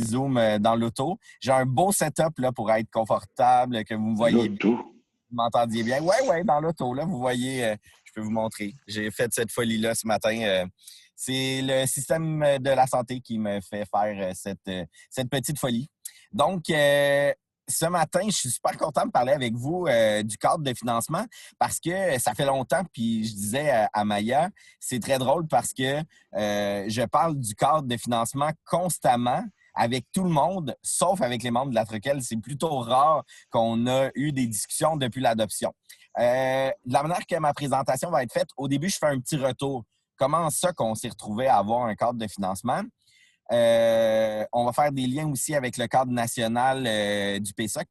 Zoom dans l'auto. J'ai un beau setup là, pour être confortable, que vous me voyez bien, L'auto. vous m'entendiez bien. Oui, dans l'auto, là, vous voyez, je peux vous montrer. J'ai fait cette folie-là ce matin. C'est le système de la santé qui me fait faire cette petite folie. Donc, ce matin, je suis super content de parler avec vous du cadre de financement parce que ça fait longtemps, puis je disais à Maya, c'est très drôle parce que je parle du cadre de financement constamment avec tout le monde, sauf avec les membres de la Troquelle. C'est plutôt rare qu'on a eu des discussions depuis l'adoption. De la manière que ma présentation va être faite, au début, je fais un petit retour. Comment ça qu'on s'est retrouvé à avoir un cadre de financement? On va faire des liens aussi avec le cadre national du PSOC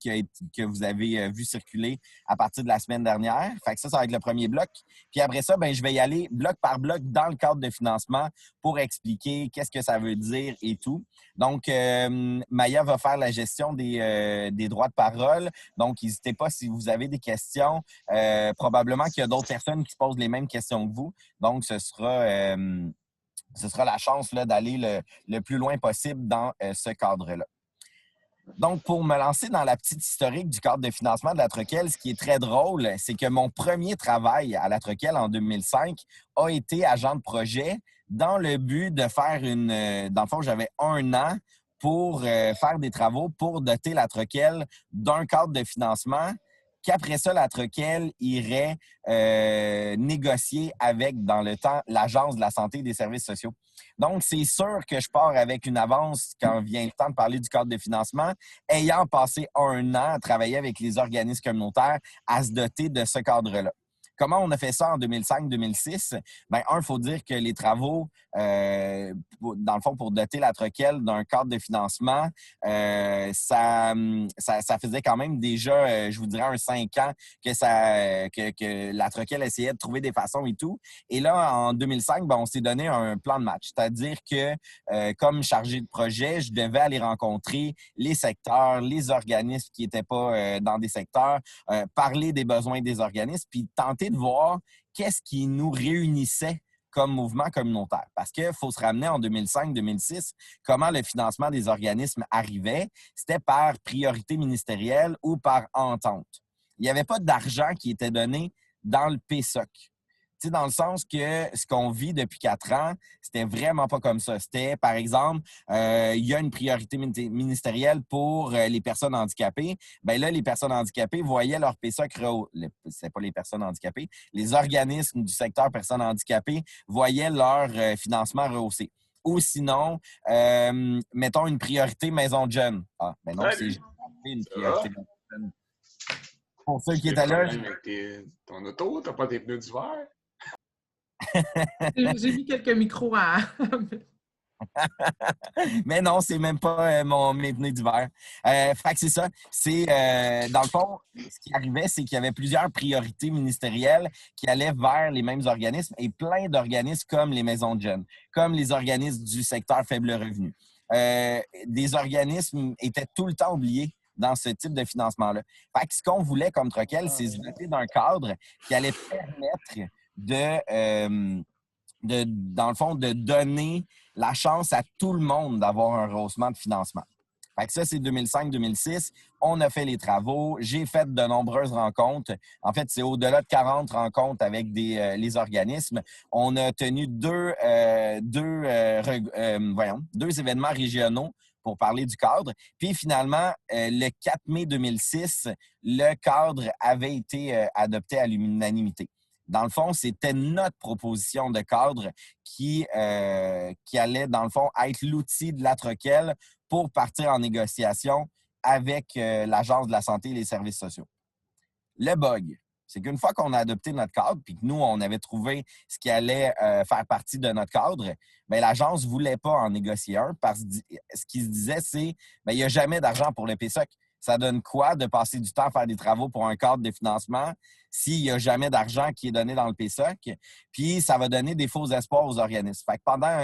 que vous avez vu circuler à partir de la semaine dernière. Fait que ça va être le premier bloc. Puis après ça, je vais y aller bloc par bloc dans le cadre de financement pour expliquer qu'est-ce que ça veut dire et tout. Donc, Maya va faire la gestion des droits de parole. Donc, n'hésitez pas si vous avez des questions. Probablement qu'il y a d'autres personnes qui se posent les mêmes questions que vous. Donc, ce sera la chance là, d'aller le plus loin possible dans ce cadre-là. Donc, pour me lancer dans la petite historique du cadre de financement de la Troquelle, ce qui est très drôle, c'est que mon premier travail à la Troquelle en 2005 a été agent de projet dans le but de faire dans le fond, j'avais 1 an pour faire des travaux pour doter la Troquelle d'un cadre de financement qu'après ça, la Troquelle irait négocier avec, dans le temps, l'Agence de la santé et des services sociaux. Donc, c'est sûr que je pars avec une avance quand vient le temps de parler du cadre de financement, ayant passé 1 an à travailler avec les organismes communautaires à se doter de ce cadre-là. Comment on a fait ça en 2005-2006? Il faut dire que les travaux, dans le fond, pour doter la Troquelle d'un cadre de financement, ça faisait quand même déjà, je vous dirais, 5 ans que la Troquelle essayait de trouver des façons et tout. Et là, en 2005, on s'est donné un plan de match. C'est-à-dire que, comme chargé de projet, je devais aller rencontrer les secteurs, les organismes qui n'étaient pas dans des secteurs, parler des besoins des organismes, puis tenter de voir qu'est-ce qui nous réunissait comme mouvement communautaire. Parce qu'il faut se ramener en 2005-2006, comment le financement des organismes arrivait. C'était par priorité ministérielle ou par entente. Il n'y avait pas d'argent qui était donné dans le PSOC. Tu sais, dans le sens que ce qu'on vit depuis 4 ans, c'était vraiment pas comme ça. C'était, par exemple, il y a une priorité ministérielle pour les personnes handicapées. Bien là, les personnes handicapées voyaient leur PSOC c'est pas les personnes handicapées, les organismes du secteur personnes handicapées voyaient leur financement rehaussé. Ou sinon, mettons une priorité maison de jeunes. Ah, ben non, c'est une priorité maison de jeunes. Pour ceux qui étaient là... Avec ton auto, t'as pas tes pneus d'hiver? J'ai mis quelques micros à... Mais non, c'est même pas mes pneus d'hiver. Fait que c'est ça. Dans le fond, ce qui arrivait, c'est qu'il y avait plusieurs priorités ministérielles qui allaient vers les mêmes organismes et plein d'organismes comme les maisons de jeunes, comme les organismes du secteur faible revenu. Des organismes étaient tout le temps oubliés dans ce type de financement-là. Fait que ce qu'on voulait comme Troquelle, c'est se doter d'un cadre qui allait permettre dans le fond, de donner la chance à tout le monde d'avoir un rehaussement de financement. Fait que ça, c'est 2005-2006. On a fait les travaux. J'ai fait de nombreuses rencontres. En fait, c'est au-delà de 40 rencontres avec les organismes. On a tenu deux événements régionaux pour parler du cadre. Puis finalement, le 4 mai 2006, le cadre avait été adopté à l'unanimité. Dans le fond, c'était notre proposition de cadre qui allait, dans le fond, être l'outil de la Troquelle pour partir en négociation avec l'Agence de la santé et les services sociaux. Le bug, c'est qu'une fois qu'on a adopté notre cadre, puis que nous, on avait trouvé ce qui allait faire partie de notre cadre, bien, l'Agence ne voulait pas en négocier un parce que ce qui se disait, c'est bien, il n'y a jamais d'argent pour le PSOC. Ça donne quoi de passer du temps à faire des travaux pour un cadre de financement s'il n'y a jamais d'argent qui est donné dans le PSOC? Puis, ça va donner des faux espoirs aux organismes. Fait que pendant,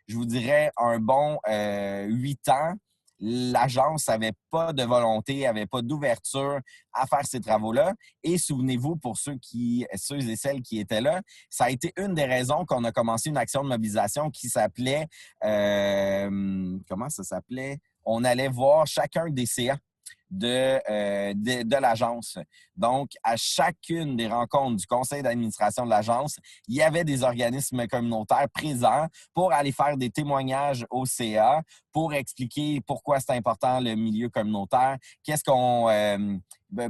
je vous dirais, un bon 8 ans, l'Agence n'avait pas de volonté, n'avait pas d'ouverture à faire ces travaux-là. Et souvenez-vous, pour ceux et celles qui étaient là, ça a été une des raisons qu'on a commencé une action de mobilisation qui s'appelait... comment ça s'appelait? on allait voir chacun des CA de l'agence. Donc, à chacune des rencontres du conseil d'administration de l'agence, il y avait des organismes communautaires présents pour aller faire des témoignages au CA, pour expliquer pourquoi c'est important le milieu communautaire,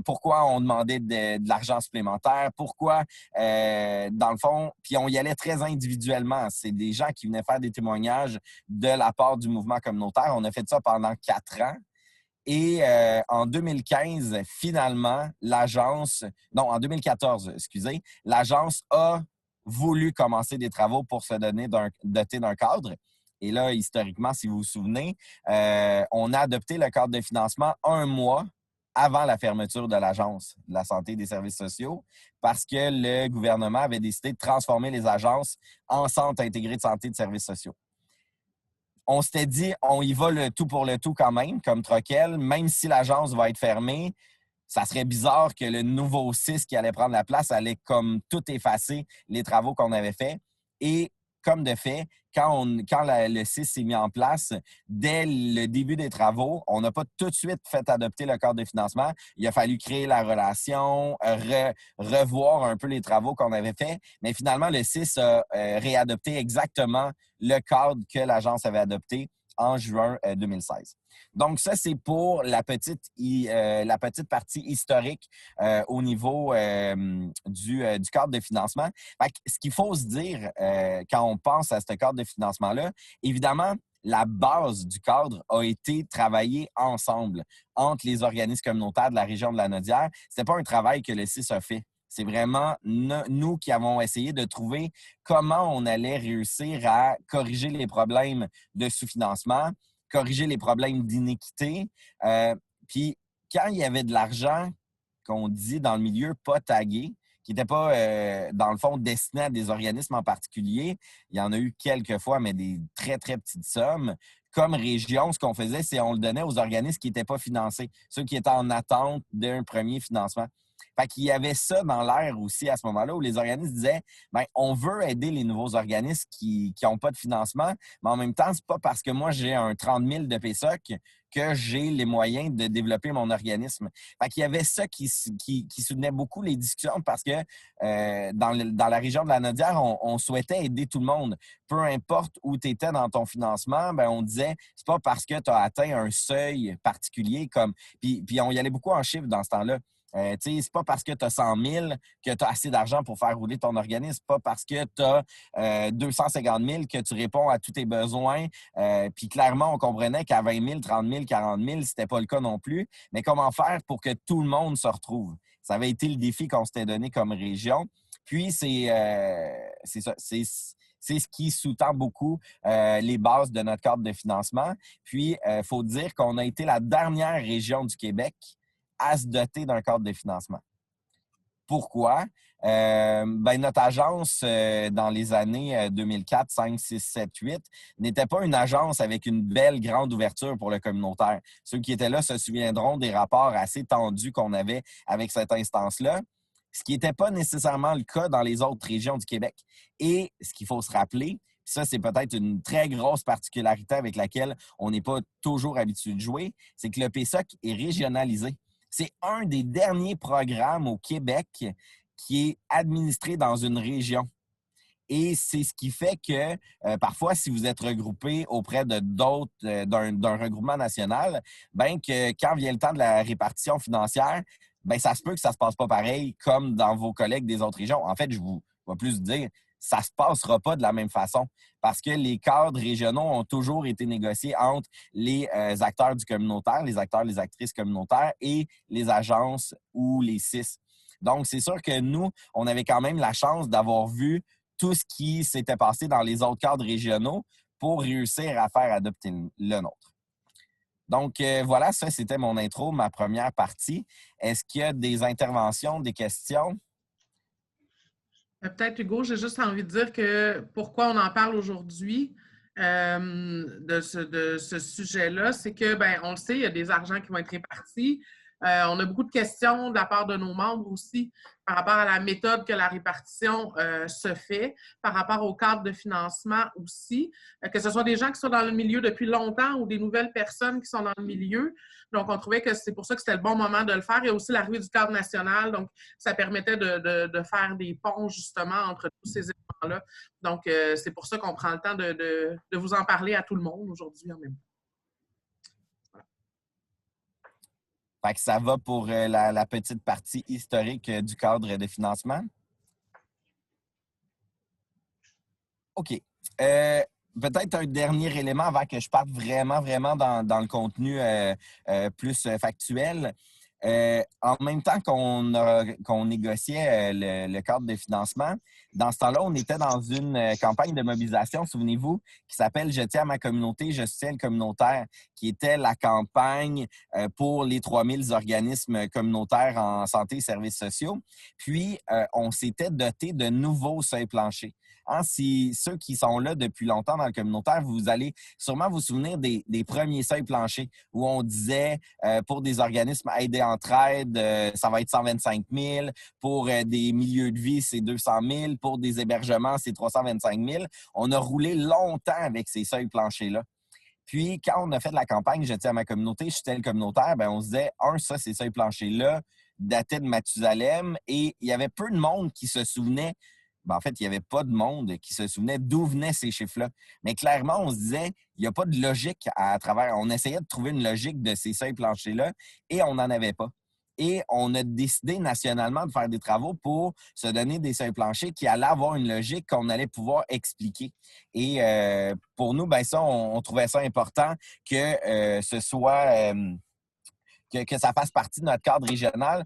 pourquoi on demandait de l'argent supplémentaire, pourquoi, dans le fond, puis on y allait très individuellement. C'est des gens qui venaient faire des témoignages de la part du mouvement communautaire. On a fait ça pendant 4 ans. Et en 2015, finalement, en 2014, excusez, l'agence a voulu commencer des travaux pour se doter d'un cadre. Et là, historiquement, si vous vous souvenez, on a adopté le cadre de financement 1 mois avant la fermeture de l'Agence de la santé et des services sociaux parce que le gouvernement avait décidé de transformer les agences en centres intégrés de santé et de services sociaux. On s'était dit, on y va le tout pour le tout quand même, comme Troquel, même si l'agence va être fermée, ça serait bizarre que le nouveau 6 qui allait prendre la place allait comme tout effacer les travaux qu'on avait faits. Et comme de fait, quand le 6 s'est mis en place, dès le début des travaux, on n'a pas tout de suite fait adopter le cadre de financement. Il a fallu créer la relation, revoir un peu les travaux qu'on avait faits. Mais finalement, le 6 a réadopté exactement le cadre que l'agence avait adopté en juin 2016. Donc, ça, c'est pour la petite partie historique au niveau du cadre de financement. Fait que, ce qu'il faut se dire quand on pense à ce cadre de financement-là, évidemment, la base du cadre a été travaillée ensemble entre les organismes communautaires de la région de la Naudière. Ce n'était pas un travail que le CIS a fait. C'est vraiment nous qui avons essayé de trouver comment on allait réussir à corriger les problèmes de sous-financement, corriger les problèmes d'inéquité. Puis, quand il y avait de l'argent, qu'on dit dans le milieu, pas tagué, qui n'était pas, dans le fond, destiné à des organismes en particulier, il y en a eu quelques fois, mais des très, très petites sommes. Comme région, ce qu'on faisait, c'est on le donnait aux organismes qui n'étaient pas financés, ceux qui étaient en attente d'un premier financement. Fait qu'il y avait ça dans l'air aussi à ce moment-là où les organismes disaient bien, on veut aider les nouveaux organismes qui n'ont pas de financement, mais en même temps, c'est pas parce que moi j'ai un 30 000 de PSOC que j'ai les moyens de développer mon organisme. Fait qu'il y avait ça qui soutenait beaucoup les discussions parce que dans la région de la Naudière, on souhaitait aider tout le monde. Peu importe où tu étais dans ton financement, ben on disait c'est pas parce que tu as atteint un seuil particulier comme. Puis on y allait beaucoup en chiffres dans ce temps-là. C'est pas parce que tu as 100 000 que tu as assez d'argent pour faire rouler ton organisme. C'est pas parce que tu as 250 000 que tu réponds à tous tes besoins. Puis clairement, on comprenait qu'à 20 000, 30 000, 40 000, c'était pas le cas non plus. Mais comment faire pour que tout le monde se retrouve? Ça avait été le défi qu'on s'était donné comme région. Puis, c'est ça. C'est ce qui sous-tend beaucoup les bases de notre cadre de financement. Puis, il faut dire qu'on a été la dernière région du Québec à se doter d'un cadre de financement. Pourquoi? Notre agence, dans les années 2004, 5, 6, 7, 8, n'était pas une agence avec une belle grande ouverture pour le communautaire. Ceux qui étaient là se souviendront des rapports assez tendus qu'on avait avec cette instance-là, ce qui n'était pas nécessairement le cas dans les autres régions du Québec. Et ce qu'il faut se rappeler, ça, c'est peut-être une très grosse particularité avec laquelle on n'est pas toujours habitué de jouer, c'est que le PSOC est régionalisé. C'est un des derniers programmes au Québec qui est administré dans une région. Et c'est ce qui fait que parfois, si vous êtes regroupé auprès de d'autres, d'un regroupement national, que quand vient le temps de la répartition financière, ça se peut que ça se passe pas pareil comme dans vos collègues des autres régions. En fait, je vais plus dire, ça se passera pas de la même façon parce que les cadres régionaux ont toujours été négociés entre les acteurs du communautaire, les acteurs, les actrices communautaires et les agences ou les CIS. Donc, c'est sûr que nous, on avait quand même la chance d'avoir vu tout ce qui s'était passé dans les autres cadres régionaux pour réussir à faire adopter le nôtre. Donc, voilà, ça, c'était mon intro, ma première partie. Est-ce qu'il y a des interventions, des questions? Peut-être, Hugo, j'ai juste envie de dire que pourquoi on en parle aujourd'hui de ce sujet-là, c'est que, on le sait, il y a des argents qui vont être répartis. On a beaucoup de questions de la part de nos membres aussi par rapport à la méthode que la répartition se fait, par rapport au cadre de financement aussi, que ce soit des gens qui sont dans le milieu depuis longtemps ou des nouvelles personnes qui sont dans le milieu. Donc, on trouvait que c'est pour ça que c'était le bon moment de le faire. Il y a aussi l'arrivée du cadre national, donc ça permettait de faire des ponts justement entre tous ces éléments-là. Donc, c'est pour ça qu'on prend le temps de vous en parler à tout le monde aujourd'hui en même temps. Fait que ça va pour la petite partie historique du cadre de financement. OK. Peut-être un dernier élément avant que je parte vraiment dans le contenu plus factuel. En même temps qu'on négociait le cadre de financement, dans ce temps-là, on était dans une campagne de mobilisation, souvenez-vous, qui s'appelle « Je tiens à ma communauté, je soutiens le communautaire », qui était la campagne pour les 3000 organismes communautaires en santé et services sociaux. Puis, on s'était doté de nouveaux seuils planchers. Hein, si ceux qui sont là depuis longtemps dans le communautaire, vous allez sûrement vous souvenir des premiers seuils planchers où on disait pour des organismes aidés entre aides, ça va être 125 000. Pour des milieux de vie, c'est 200 000. Pour des hébergements, c'est 325 000. On a roulé longtemps avec ces seuils planchers-là. Puis, quand on a fait de la campagne « Je tiens à ma communauté, je soutiens le communautaire », ben on se disait, ces seuils planchers-là dataient de Mathusalem et il y avait peu de monde qui se souvenait. Ben, en fait, il n'y avait pas de monde qui se souvenait d'où venaient ces chiffres-là. Mais clairement, on se disait, il n'y a pas de logique à travers. On essayait de trouver une logique de ces seuils planchers-là et on n'en avait pas. Et on a décidé nationalement de faire des travaux pour se donner des seuils planchers qui allaient avoir une logique qu'on allait pouvoir expliquer. Et pour nous, ben ça, on trouvait ça important que ce soit que ça fasse partie de notre cadre régional.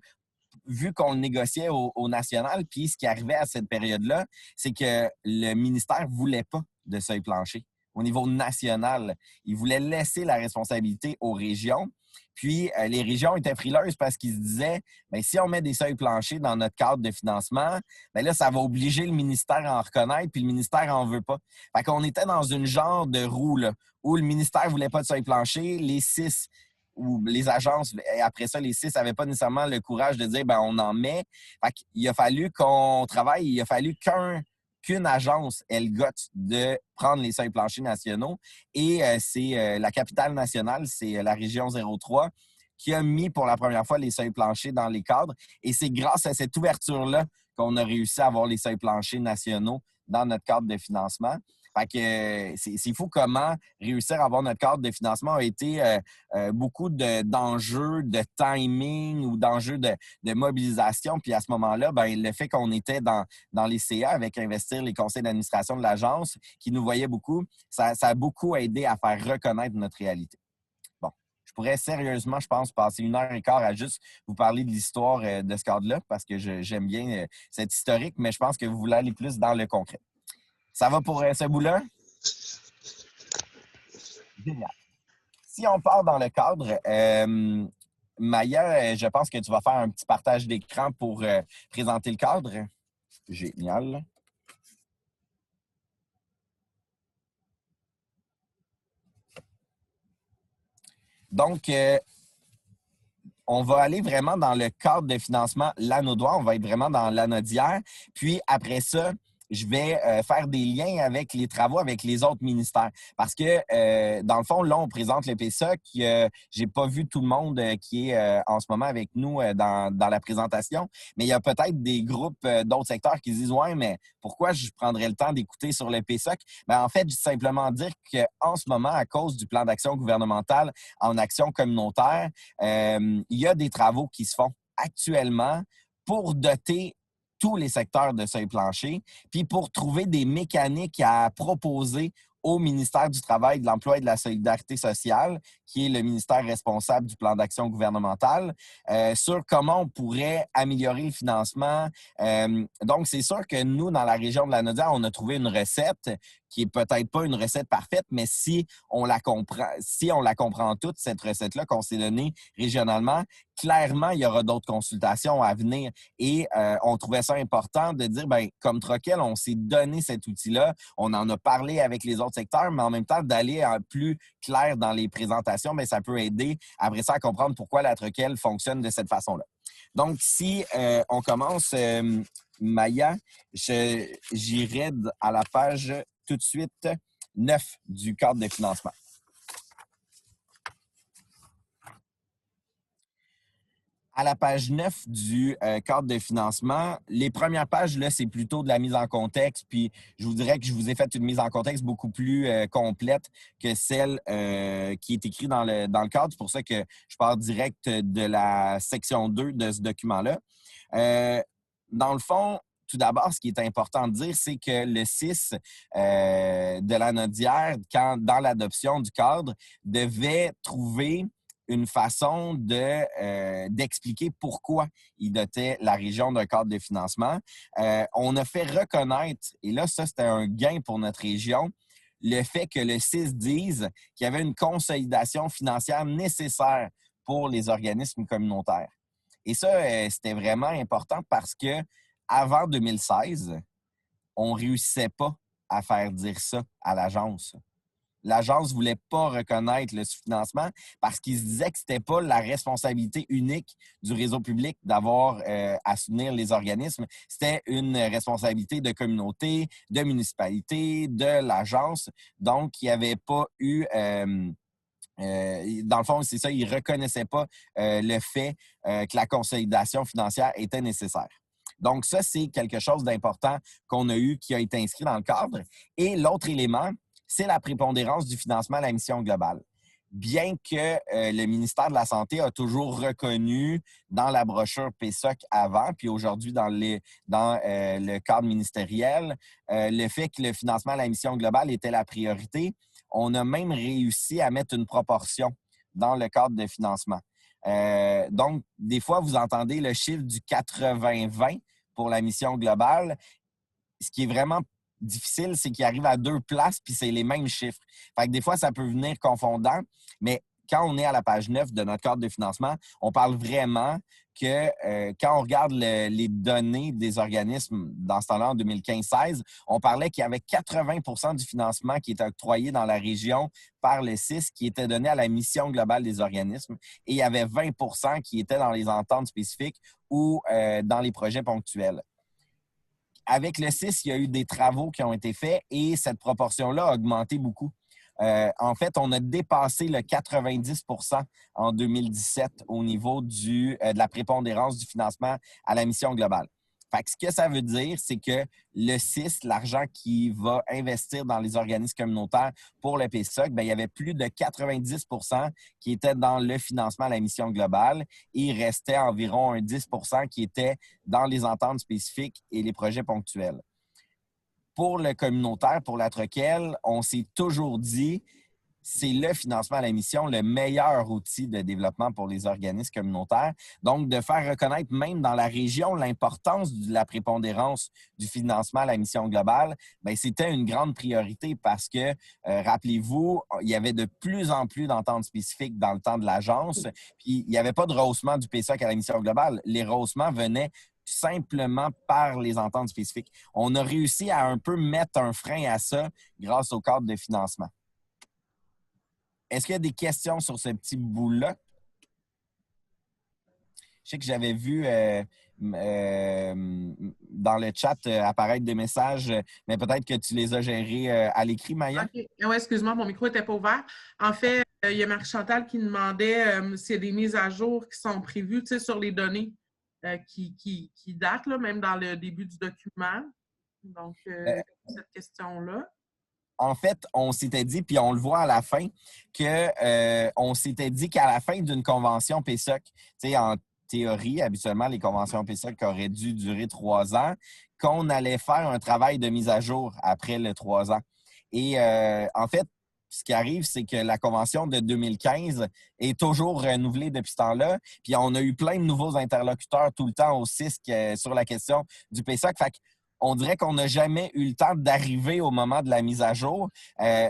Vu qu'on le négociait au national, puis ce qui arrivait à cette période-là, c'est que le ministère ne voulait pas de seuil plancher. Au niveau national, il voulait laisser la responsabilité aux régions. Puis, les régions étaient frileuses parce qu'ils se disaient, bien, si on met des seuils planchers dans notre cadre de financement, bien là, ça va obliger le ministère à en reconnaître, puis le ministère n'en veut pas. Fait qu'on était dans une genre de roue, là, où le ministère ne voulait pas de seuil plancher, les 6 ou les agences, après ça, les 6 n'avaient pas nécessairement le courage de dire, ben on en met. Fait qu'il a fallu qu'on travaille, il a fallu qu'une agence ait le goût de prendre les seuils planchers nationaux. Et c'est la capitale nationale, c'est la région 03, qui a mis pour la première fois les seuils planchers dans les cadres. Et c'est grâce à cette ouverture-là qu'on a réussi à avoir les seuils planchers nationaux dans notre cadre de financement. Fait que c'est fou comment réussir à avoir notre cadre de financement a été beaucoup d'enjeux de timing ou d'enjeux de mobilisation. Puis à ce moment-là, ben, le fait qu'on était dans les CA avec Investir, les conseils d'administration de l'agence, qui nous voyaient beaucoup, ça a beaucoup aidé à faire reconnaître notre réalité. Bon, je pourrais sérieusement, je pense, passer 1h15 à juste vous parler de l'histoire de ce cadre-là parce que j'aime bien cette historique, mais je pense que vous voulez aller plus dans le concret. Ça va pour ce bout-là? Génial. Si on part dans le cadre, Maya, je pense que tu vas faire un petit partage d'écran pour présenter le cadre. Génial. Donc, on va aller vraiment dans le cadre de financement Lanaudois. On va être vraiment dans l'anodière. Puis après ça, je vais faire des liens avec les travaux avec les autres ministères. Parce que, dans le fond, là, on présente le PSOC. J'ai pas vu tout le monde qui est en ce moment avec nous dans la présentation, mais il y a peut-être des groupes d'autres secteurs qui disent « Ouais, mais pourquoi je prendrais le temps d'écouter sur le PSOC? » Ben, en fait, simplement dire qu'en ce moment, à cause du plan d'action gouvernemental en action communautaire, il y a des travaux qui se font actuellement pour doter tous les secteurs de seuil plancher, puis pour trouver des mécaniques à proposer au ministère du Travail, de l'Emploi et de la Solidarité sociale, qui est le ministère responsable du plan d'action gouvernemental, sur comment on pourrait améliorer le financement. Donc, c'est sûr que nous, dans la région de Lanaudière, on a trouvé une recette qui est peut-être pas une recette parfaite, mais si on la comprend toute, cette recette-là qu'on s'est donnée régionalement, clairement, il y aura d'autres consultations à venir. Et on trouvait ça important de dire, bien, comme Troquel, on s'est donné cet outil-là, on en a parlé avec les autres secteurs, mais en même temps, d'aller plus clair dans les présentations, bien, ça peut aider après ça à comprendre pourquoi la Troquel fonctionne de cette façon-là. Donc, si on commence, Maya, j'irai à la page tout de suite 9 du cadre de financement. À la page 9 du cadre de financement, les premières pages, là, c'est plutôt de la mise en contexte. Puis, je vous dirais que je vous ai fait une mise en contexte beaucoup plus complète que celle qui est écrite dans le cadre. C'est pour ça que je pars direct de la section 2 de ce document-là. Dans le fond, tout d'abord, ce qui est important de dire, c'est que le 6 de la note d'hier, dans l'adoption du cadre, devait trouver une façon d'expliquer pourquoi il dotait la région d'un cadre de financement. On a fait reconnaître, et là, ça, c'était un gain pour notre région, le fait que le 6 dise qu'il y avait une consolidation financière nécessaire pour les organismes communautaires. Et ça, c'était vraiment important parce que avant 2016, on ne réussissait pas à faire dire ça à l'agence. L'agence ne voulait pas reconnaître le sous-financement parce qu'il se disait que ce n'était pas la responsabilité unique du réseau public d'avoir à soutenir les organismes. C'était une responsabilité de communauté, de municipalité, de l'agence. Donc, il n'y avait pas eu... dans le fond, c'est ça, il ne reconnaissait pas le fait que la consolidation financière était nécessaire. Donc, ça, c'est quelque chose d'important qu'on a eu, qui a été inscrit dans le cadre. Et l'autre élément, c'est la prépondérance du financement à la mission globale. Bien que le ministère de la Santé a toujours reconnu dans la brochure PSOC avant, puis aujourd'hui dans le cadre ministériel, le fait que le financement à la mission globale était la priorité, on a même réussi à mettre une proportion dans le cadre de financement. Donc, des fois, vous entendez le chiffre du 80-20 pour la mission globale. Ce qui est vraiment difficile, c'est qu'il arrive à 2 places puis c'est les mêmes chiffres. Fait que des fois, ça peut venir confondant, mais quand on est à la page 9 de notre cadre de financement, on parle vraiment que quand on regarde les données des organismes dans ce temps-là, en 2015-16, on parlait qu'il y avait 80 % du financement qui était octroyé dans la région par le CIS qui était donné à la mission globale des organismes et il y avait 20 % qui étaient dans les ententes spécifiques ou dans les projets ponctuels. Avec le 6, il y a eu des travaux qui ont été faits et cette proportion-là a augmenté beaucoup. En fait, on a dépassé le 90 % en 2017 au niveau de la prépondérance du financement à la mission globale. Fait que ce que ça veut dire, c'est que le 6, l'argent qui va investir dans les organismes communautaires pour le PSOC, bien, il y avait plus de 90 % qui étaient dans le financement à la mission globale et il restait environ un 10 % qui était dans les ententes spécifiques et les projets ponctuels. Pour le communautaire, pour la Troquel, on s'est toujours dit c'est le financement à la mission, le meilleur outil de développement pour les organismes communautaires. Donc, de faire reconnaître même dans la région l'importance de la prépondérance du financement à la mission globale, bien, c'était une grande priorité parce que, rappelez-vous, il y avait de plus en plus d'ententes spécifiques dans le temps de l'agence, puis il n'y avait pas de rehaussement du PSOC à la mission globale. Les rehaussements venaient simplement par les ententes spécifiques. On a réussi à un peu mettre un frein à ça grâce au cadre de financement. Est-ce qu'il y a des questions sur ce petit bout-là? Je sais que j'avais vu dans le chat apparaître des messages, mais peut-être que tu les as gérés à l'écrit, Maya? OK. Oui, excuse-moi, mon micro n'était pas ouvert. En fait, il y a Marie-Chantal qui demandait s'il y a des mises à jour qui sont prévues sur les données qui datent, là, même dans le début du document. Donc, cette question-là. En fait, on s'était dit, puis on le voit à la fin, on s'était dit qu'à la fin d'une convention PSOC, en théorie, habituellement, les conventions PSOC auraient dû durer 3 ans, qu'on allait faire un travail de mise à jour après les 3 ans. Et en fait, ce qui arrive, c'est que la convention de 2015 est toujours renouvelée depuis ce temps-là. Puis on a eu plein de nouveaux interlocuteurs tout le temps au CISC sur la question du PSOC. Fait on dirait qu'on n'a jamais eu le temps d'arriver au moment de la mise à jour.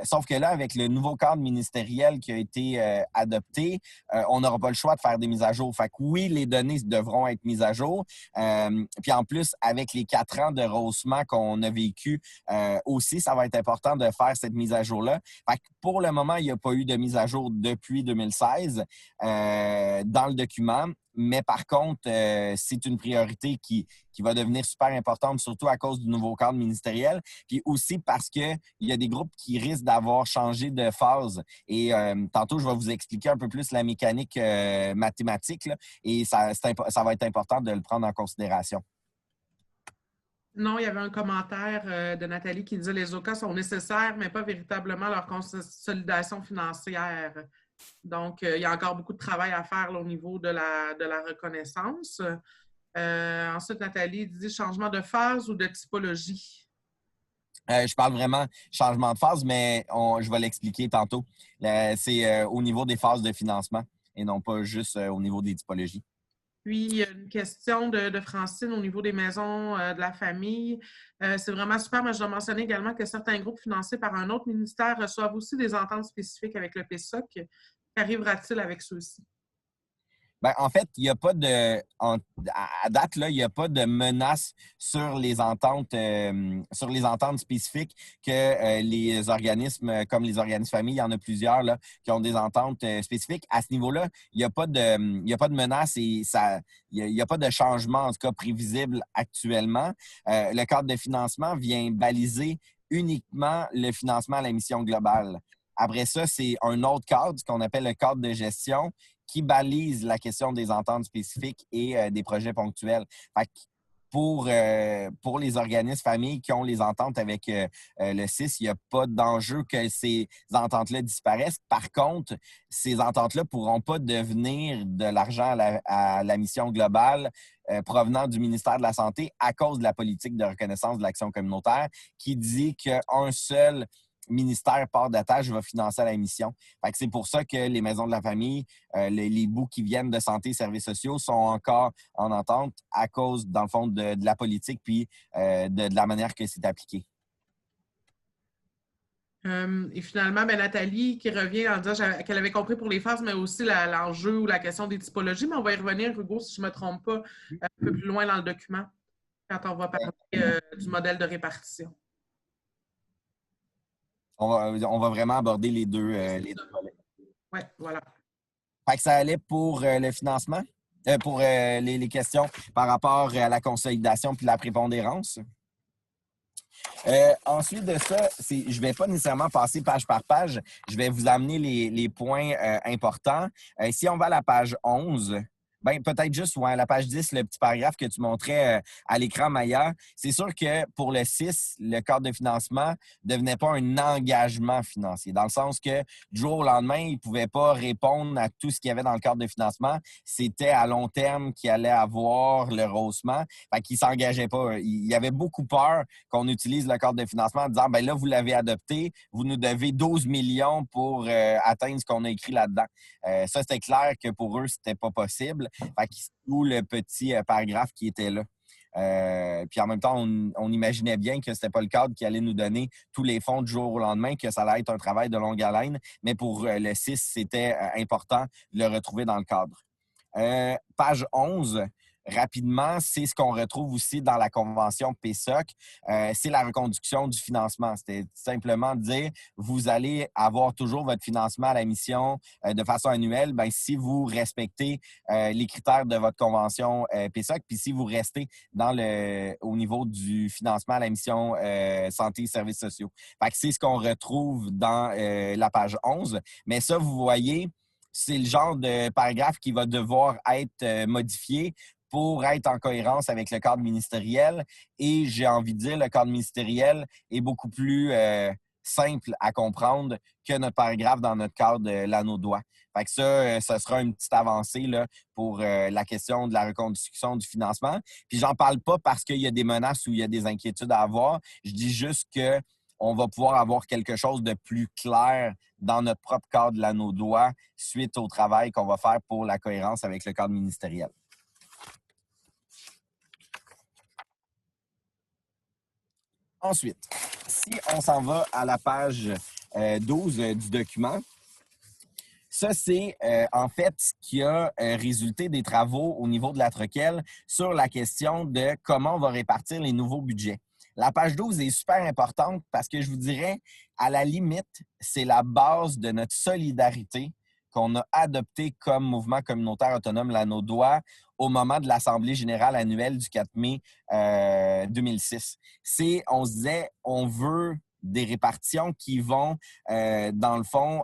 Sauf que là, avec le nouveau cadre ministériel qui a été adopté, on n'aura pas le choix de faire des mises à jour. Fait que oui, les données devront être mises à jour. Puis en plus, avec les 4 ans de rehaussement qu'on a vécu aussi, ça va être important de faire cette mise à jour-là. Fait que pour le moment, il n'y a pas eu de mise à jour depuis 2016 dans le document. Mais par contre, c'est une priorité qui va devenir super importante, surtout à cause du nouveau cadre ministériel. Puis aussi parce qu'il y a des groupes qui risquent d'avoir changé de phase. Et tantôt, je vais vous expliquer un peu plus la mécanique mathématique. Là, et ça va être important de le prendre en considération. Non, il y avait un commentaire de Nathalie qui disait les OCA sont nécessaires, mais pas véritablement leur consolidation financière. Donc, il y a encore beaucoup de travail à faire là, au niveau de la reconnaissance. Ensuite, Nathalie dit changement de phase ou de typologie? Je parle vraiment changement de phase, mais je vais l'expliquer tantôt. C'est au niveau des phases de financement et non pas juste au niveau des typologies. Puis, il y a une question de Francine au niveau des maisons de la famille. C'est vraiment super, mais je dois mentionner également que certains groupes financés par un autre ministère reçoivent aussi des ententes spécifiques avec le PSOC. Qu'arrivera-t-il avec ceux-ci? Ben, en fait, il n'y a pas à date, là, il n'y a pas de menace sur les ententes spécifiques que les organismes, comme les organismes familles, il y en a plusieurs là, qui ont des ententes spécifiques. À ce niveau-là, il n'y a pas de menace et il n'y a pas de changement, en tout cas, prévisible actuellement. Le cadre de financement vient baliser uniquement le financement à la mission globale. Après ça, c'est un autre cadre, ce qu'on appelle le cadre de gestion, qui balise la question des ententes spécifiques et des projets ponctuels. Fait que pour les organismes familles qui ont les ententes avec le CIS, il n'y a pas d'enjeu que ces ententes-là disparaissent. Par contre, ces ententes-là ne pourront pas devenir de l'argent à la mission globale provenant du ministère de la Santé à cause de la politique de reconnaissance de l'action communautaire qui dit qu'un seul ministère part de tâche va financer la mission. Fait que c'est pour ça que les maisons de la famille, les bouts qui viennent de santé et services sociaux sont encore en entente à cause, dans le fond, de la politique puis de la manière que c'est appliqué. Et finalement, Nathalie qui revient en disant qu'elle avait compris pour les phases, mais aussi l'enjeu ou la question des typologies. Mais on va y revenir, Hugo, si je ne me trompe pas, un peu plus loin dans le document, quand on va parler du modèle de répartition. On va vraiment aborder les deux volets. Oui, voilà. Fait que ça allait pour le financement, pour les questions par rapport à la consolidation puis la prépondérance. Ensuite de ça, je ne vais pas nécessairement passer page par page. Je vais vous amener les points importants. Si on va à la page 11, ben, peut-être juste la page 10, le petit paragraphe que tu montrais à l'écran, Maya. C'est sûr que pour le 6, le cadre de financement ne devenait pas un engagement financier, dans le sens que du jour au lendemain, il ne pouvait pas répondre à tout ce qu'il y avait dans le cadre de financement. C'était à long terme qu'il allait avoir le rehaussement. Fait qu'il ne s'engageait pas. Il y avait beaucoup peur qu'on utilise le cadre de financement en disant, ben là, vous l'avez adopté, vous nous devez 12 millions pour atteindre ce qu'on a écrit là-dedans. Ça, c'était clair que pour eux, c'était pas possible. Fait qu'il d'où le petit paragraphe qui était là. Puis en même temps, on imaginait bien que c'était pas le cadre qui allait nous donner tous les fonds du jour au lendemain, que ça allait être un travail de longue haleine. Mais pour le 6, c'était important de le retrouver dans le cadre. Page 11. Rapidement, c'est ce qu'on retrouve aussi dans la convention PSOC, c'est la reconduction du financement. C'était simplement dire, vous allez avoir toujours votre financement à la mission de façon annuelle, ben, si vous respectez les critères de votre convention PSOC, puis si vous restez au niveau du financement à la mission santé et services sociaux. Fait que c'est ce qu'on retrouve dans la page 11. Mais ça, vous voyez, c'est le genre de paragraphe qui va devoir être modifié pour être en cohérence avec le cadre ministériel. Et j'ai envie de dire, le cadre ministériel est beaucoup plus simple à comprendre que notre paragraphe dans notre cadre de l'anneau doigt. Fait que ça sera une petite avancée là, pour la question de la reconduction du financement. Puis j'en parle pas parce qu'il y a des menaces ou il y a des inquiétudes à avoir. Je dis juste que on va pouvoir avoir quelque chose de plus clair dans notre propre cadre de l'anneau doigt suite au travail qu'on va faire pour la cohérence avec le cadre ministériel. Ensuite, si on s'en va à la page 12 du document, ça, c'est en fait ce qui a résulté des travaux au niveau de la Troquelle sur la question de comment on va répartir les nouveaux budgets. La page 12 est super importante parce que je vous dirais, à la limite, c'est la base de notre solidarité qu'on a adoptée comme mouvement communautaire autonome Lanaudois au moment de l'Assemblée générale annuelle du 4 mai 2006. On se disait, on veut des répartitions qui vont, dans le fond,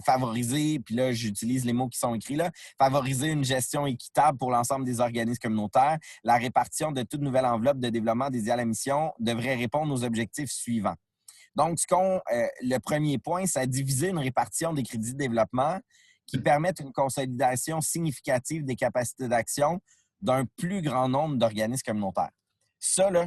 favoriser, puis là, j'utilise les mots qui sont écrits là, favoriser une gestion équitable pour l'ensemble des organismes communautaires. La répartition de toute nouvelle enveloppe de développement dédiée à la mission devrait répondre aux objectifs suivants. Donc, le premier point, c'est diviser une répartition des crédits de développement qui permettent une consolidation significative des capacités d'action d'un plus grand nombre d'organismes communautaires. Ça, là,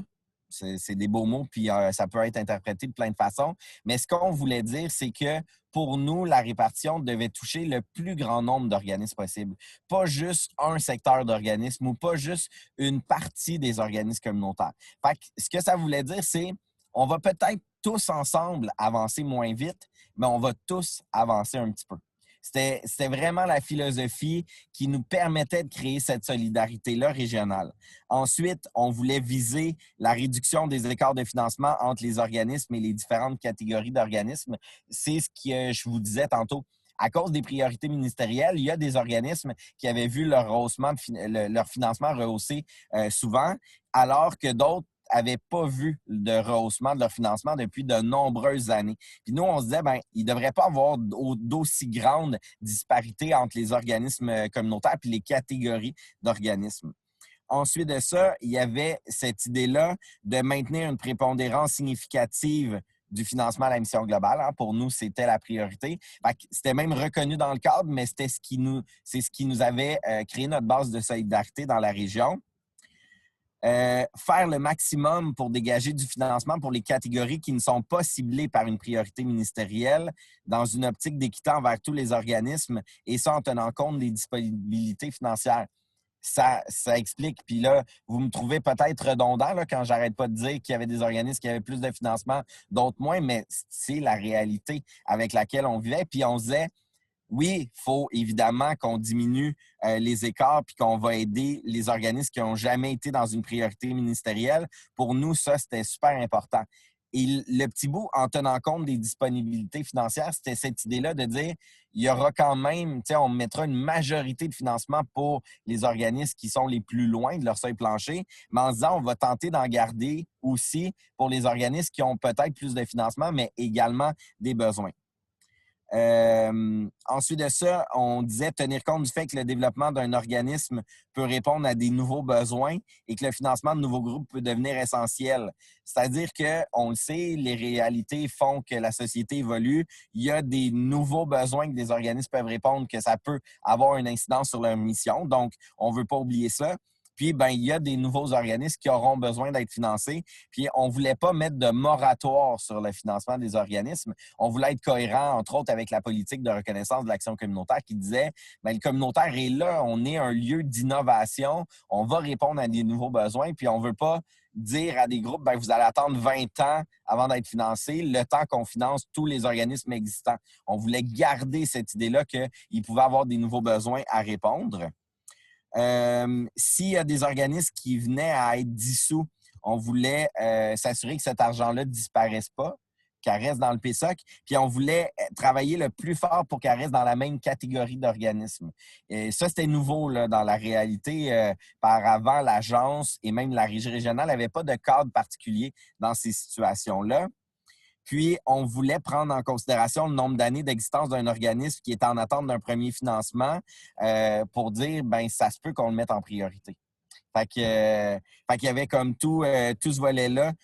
c'est des beaux mots, puis ça peut être interprété de plein de façons. Mais ce qu'on voulait dire, c'est que pour nous, la répartition devait toucher le plus grand nombre d'organismes possible. Pas juste un secteur d'organismes ou pas juste une partie des organismes communautaires. Fait que ce que ça voulait dire, c'est on va peut-être tous ensemble avancer moins vite, mais on va tous avancer un petit peu. C'était vraiment la philosophie qui nous permettait de créer cette solidarité-là régionale. Ensuite, on voulait viser la réduction des écarts de financement entre les organismes et les différentes catégories d'organismes. C'est ce que je vous disais tantôt. À cause des priorités ministérielles, il y a des organismes qui avaient vu leur financement rehaussé souvent, alors que d'autres n'avaient pas vu de rehaussement de leur financement depuis de nombreuses années. Puis nous, on se disait, il ne devrait pas avoir d'aussi grande disparité entre les organismes communautaires et les catégories d'organismes. Ensuite de ça, il y avait cette idée-là de maintenir une prépondérance significative du financement à la mission globale. Hein. Pour nous, c'était la priorité. C'était même reconnu dans le cadre, mais c'est ce qui nous avait créé notre base de solidarité dans la région. Faire le maximum pour dégager du financement pour les catégories qui ne sont pas ciblées par une priorité ministérielle dans une optique d'équité envers tous les organismes et ça en tenant compte des disponibilités financières. Ça explique. Puis là, vous me trouvez peut-être redondant là, quand j'arrête pas de dire qu'il y avait des organismes qui avaient plus de financement, d'autres moins, mais c'est la réalité avec laquelle on vivait. Puis on se disait, oui, il faut évidemment qu'on diminue les écarts puis qu'on va aider les organismes qui n'ont jamais été dans une priorité ministérielle. Pour nous, ça, c'était super important. Et le petit bout, en tenant compte des disponibilités financières, c'était cette idée-là de dire il y aura quand même, on mettra une majorité de financement pour les organismes qui sont les plus loin de leur seuil plancher, mais en se disant on va tenter d'en garder aussi pour les organismes qui ont peut-être plus de financement, mais également des besoins. Ensuite de ça, on disait tenir compte du fait que le développement d'un organisme peut répondre à des nouveaux besoins et que le financement de nouveaux groupes peut devenir essentiel. C'est-à-dire qu'on le sait, les réalités font que la société évolue. Il y a des nouveaux besoins que des organismes peuvent répondre, que ça peut avoir une incidence sur leur mission. Donc, on ne veut pas oublier ça. Puis, il y a des nouveaux organismes qui auront besoin d'être financés. Puis, on ne voulait pas mettre de moratoire sur le financement des organismes. On voulait être cohérent, entre autres, avec la politique de reconnaissance de l'action communautaire qui disait, le communautaire est là, on est un lieu d'innovation, on va répondre à des nouveaux besoins, puis on ne veut pas dire à des groupes, vous allez attendre 20 ans avant d'être financé, le temps qu'on finance tous les organismes existants. On voulait garder cette idée-là qu'ils pouvaient avoir des nouveaux besoins à répondre. S'il y a des organismes qui venaient à être dissous, on voulait s'assurer que cet argent-là ne disparaisse pas, qu'elle reste dans le PSOC, puis on voulait travailler le plus fort pour qu'elle reste dans la même catégorie d'organismes. Et ça, c'était nouveau là, dans la réalité. Par avant, l'agence et même la régie régionale n'avaient pas de cadre particulier dans ces situations-là. Puis, on voulait prendre en considération le nombre d'années d'existence d'un organisme qui est en attente d'un premier financement pour dire, ça se peut qu'on le mette en priorité. Fait qu'il y avait comme tout ce volet-là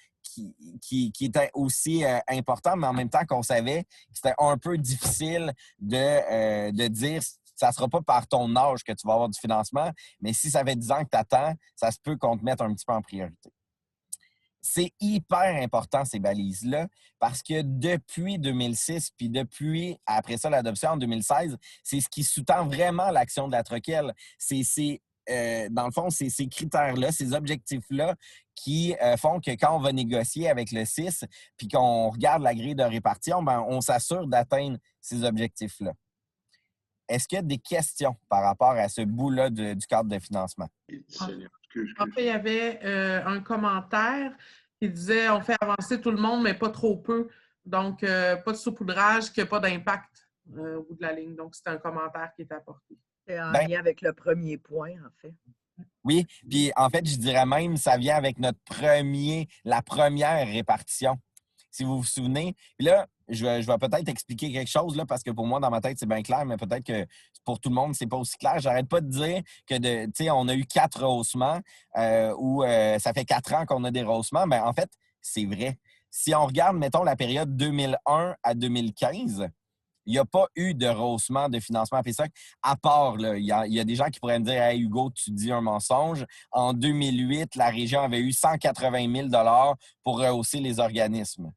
qui était aussi important, mais en même temps qu'on savait que c'était un peu difficile de dire ça ne sera pas par ton âge que tu vas avoir du financement, mais si ça fait 10 ans que tu attends, ça se peut qu'on te mette un petit peu en priorité. C'est hyper important, ces balises-là, parce que depuis 2006, puis depuis, après ça, l'adoption en 2016, c'est ce qui sous-tend vraiment l'action de la Troquelle. Dans le fond, c'est ces critères-là, ces objectifs-là qui font que quand on va négocier avec le 6 puis qu'on regarde la grille de répartition, ben, on s'assure d'atteindre ces objectifs-là. Est-ce qu'il y a des questions par rapport à ce bout-là du cadre de financement? En fait, il y avait un commentaire qui disait « On fait avancer tout le monde, mais pas trop peu. Donc, pas de saupoudrage, qui n'a pas d'impact au bout de la ligne. » Donc, c'est un commentaire qui est apporté. C'est en lien avec le premier point, en fait. Oui, puis en fait, je dirais même ça vient avec la première répartition. Si vous vous souvenez. Puis là, je vais peut-être expliquer quelque chose là, parce que pour moi, dans ma tête, c'est bien clair, mais peut-être que pour tout le monde, c'est pas aussi clair. J'arrête pas de dire que on a eu 4 rehaussements ou ça fait 4 ans qu'on a des rehaussements. Ben, en fait, c'est vrai. Si on regarde, mettons, la période 2001 à 2015, il n'y a pas eu de rehaussement de financement à PSOC, à part, là, il y a des gens qui pourraient me dire « Hey Hugo, tu dis un mensonge. » En 2008, la région avait eu 180 000 $ pour rehausser les organismes.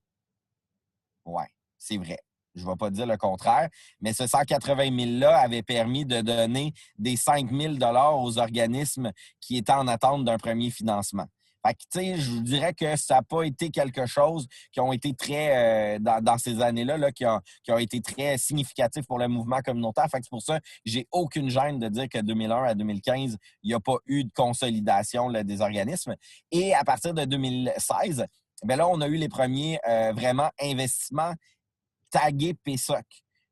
Oui, c'est vrai. Je ne vais pas dire le contraire, mais ce 180 000-là avait permis de donner des 5 000 $ aux organismes qui étaient en attente d'un premier financement. Fait que, tu sais, je vous dirais que ça n'a pas été quelque chose qui ont été très, dans ces années-là, là, qui ont été très significatifs pour le mouvement communautaire. Fait que c'est pour ça que j'ai aucune gêne de dire que 2001 à 2015, il n'y a pas eu de consolidation là, des organismes. Et à partir de 2016, bien là, on a eu les premiers vraiment investissements tagués PSOC.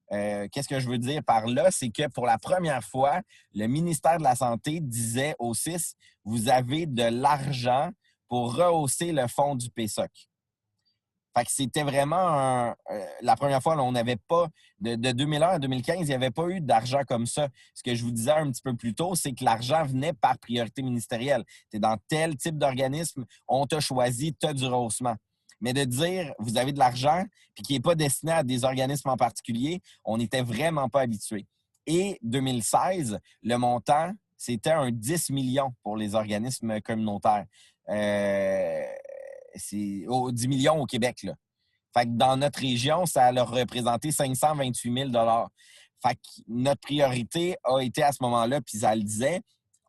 Qu'est-ce que je veux dire par là? C'est que pour la première fois, le ministère de la Santé disait au CIS, vous avez de l'argent pour rehausser le fonds du PSOC. Fait que c'était vraiment la première fois, là, on n'avait pas, de 2001 à 2015, il n'y avait pas eu d'argent comme ça. Ce que je vous disais un petit peu plus tôt, c'est que l'argent venait par priorité ministérielle. Tu es dans tel type d'organisme, on t'a choisi, tu as du rehaussement. Mais de dire, vous avez de l'argent, puis qui n'est pas destiné à des organismes en particulier, on n'était vraiment pas habitué. Et 2016, le montant, c'était un 10 millions pour les organismes communautaires. C'est 10 millions au Québec, là. Fait que dans notre région, ça leur représentait 528 000 $. Fait que notre priorité a été à ce moment-là, puis ça le disait,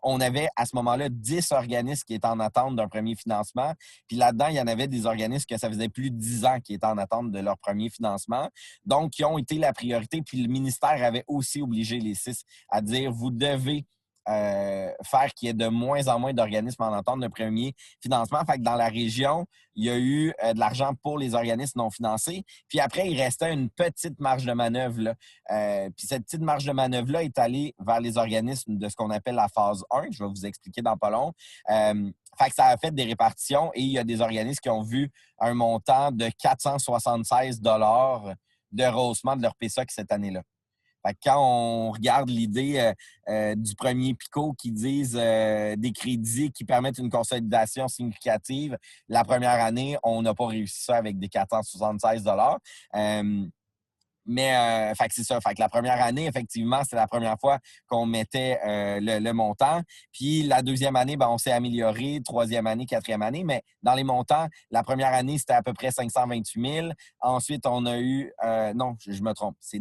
on avait à ce moment-là 10 organismes qui étaient en attente d'un premier financement. Puis là-dedans, il y en avait des organismes que ça faisait plus de 10 ans qui étaient en attente de leur premier financement. Donc, qui ont été la priorité. Puis le ministère avait aussi obligé les 6 à dire, vous devez faire qu'il y ait de moins en moins d'organismes en attente de premier financement. Fait que dans la région, il y a eu de l'argent pour les organismes non financés. Puis après, il restait une petite marge de manœuvre, là. Puis cette petite marge de manœuvre-là est allée vers les organismes de ce qu'on appelle la phase 1. Je vais vous expliquer dans pas long. Fait que ça a fait des répartitions et il y a des organismes qui ont vu un montant de 476 $ de rehaussement de leur PSOC cette année-là. Fait que quand on regarde l'idée du premier PICO qui disent des crédits qui permettent une consolidation significative, la première année, on n'a pas réussi ça avec des 476 $. Mais fait que c'est ça. Fait que la première année, effectivement, c'était la première fois qu'on mettait le montant. Puis la deuxième année, ben, on s'est amélioré. Troisième année, quatrième année. Mais dans les montants, la première année, c'était à peu près 528 000. Ensuite, on a eu... non, je me trompe. C'est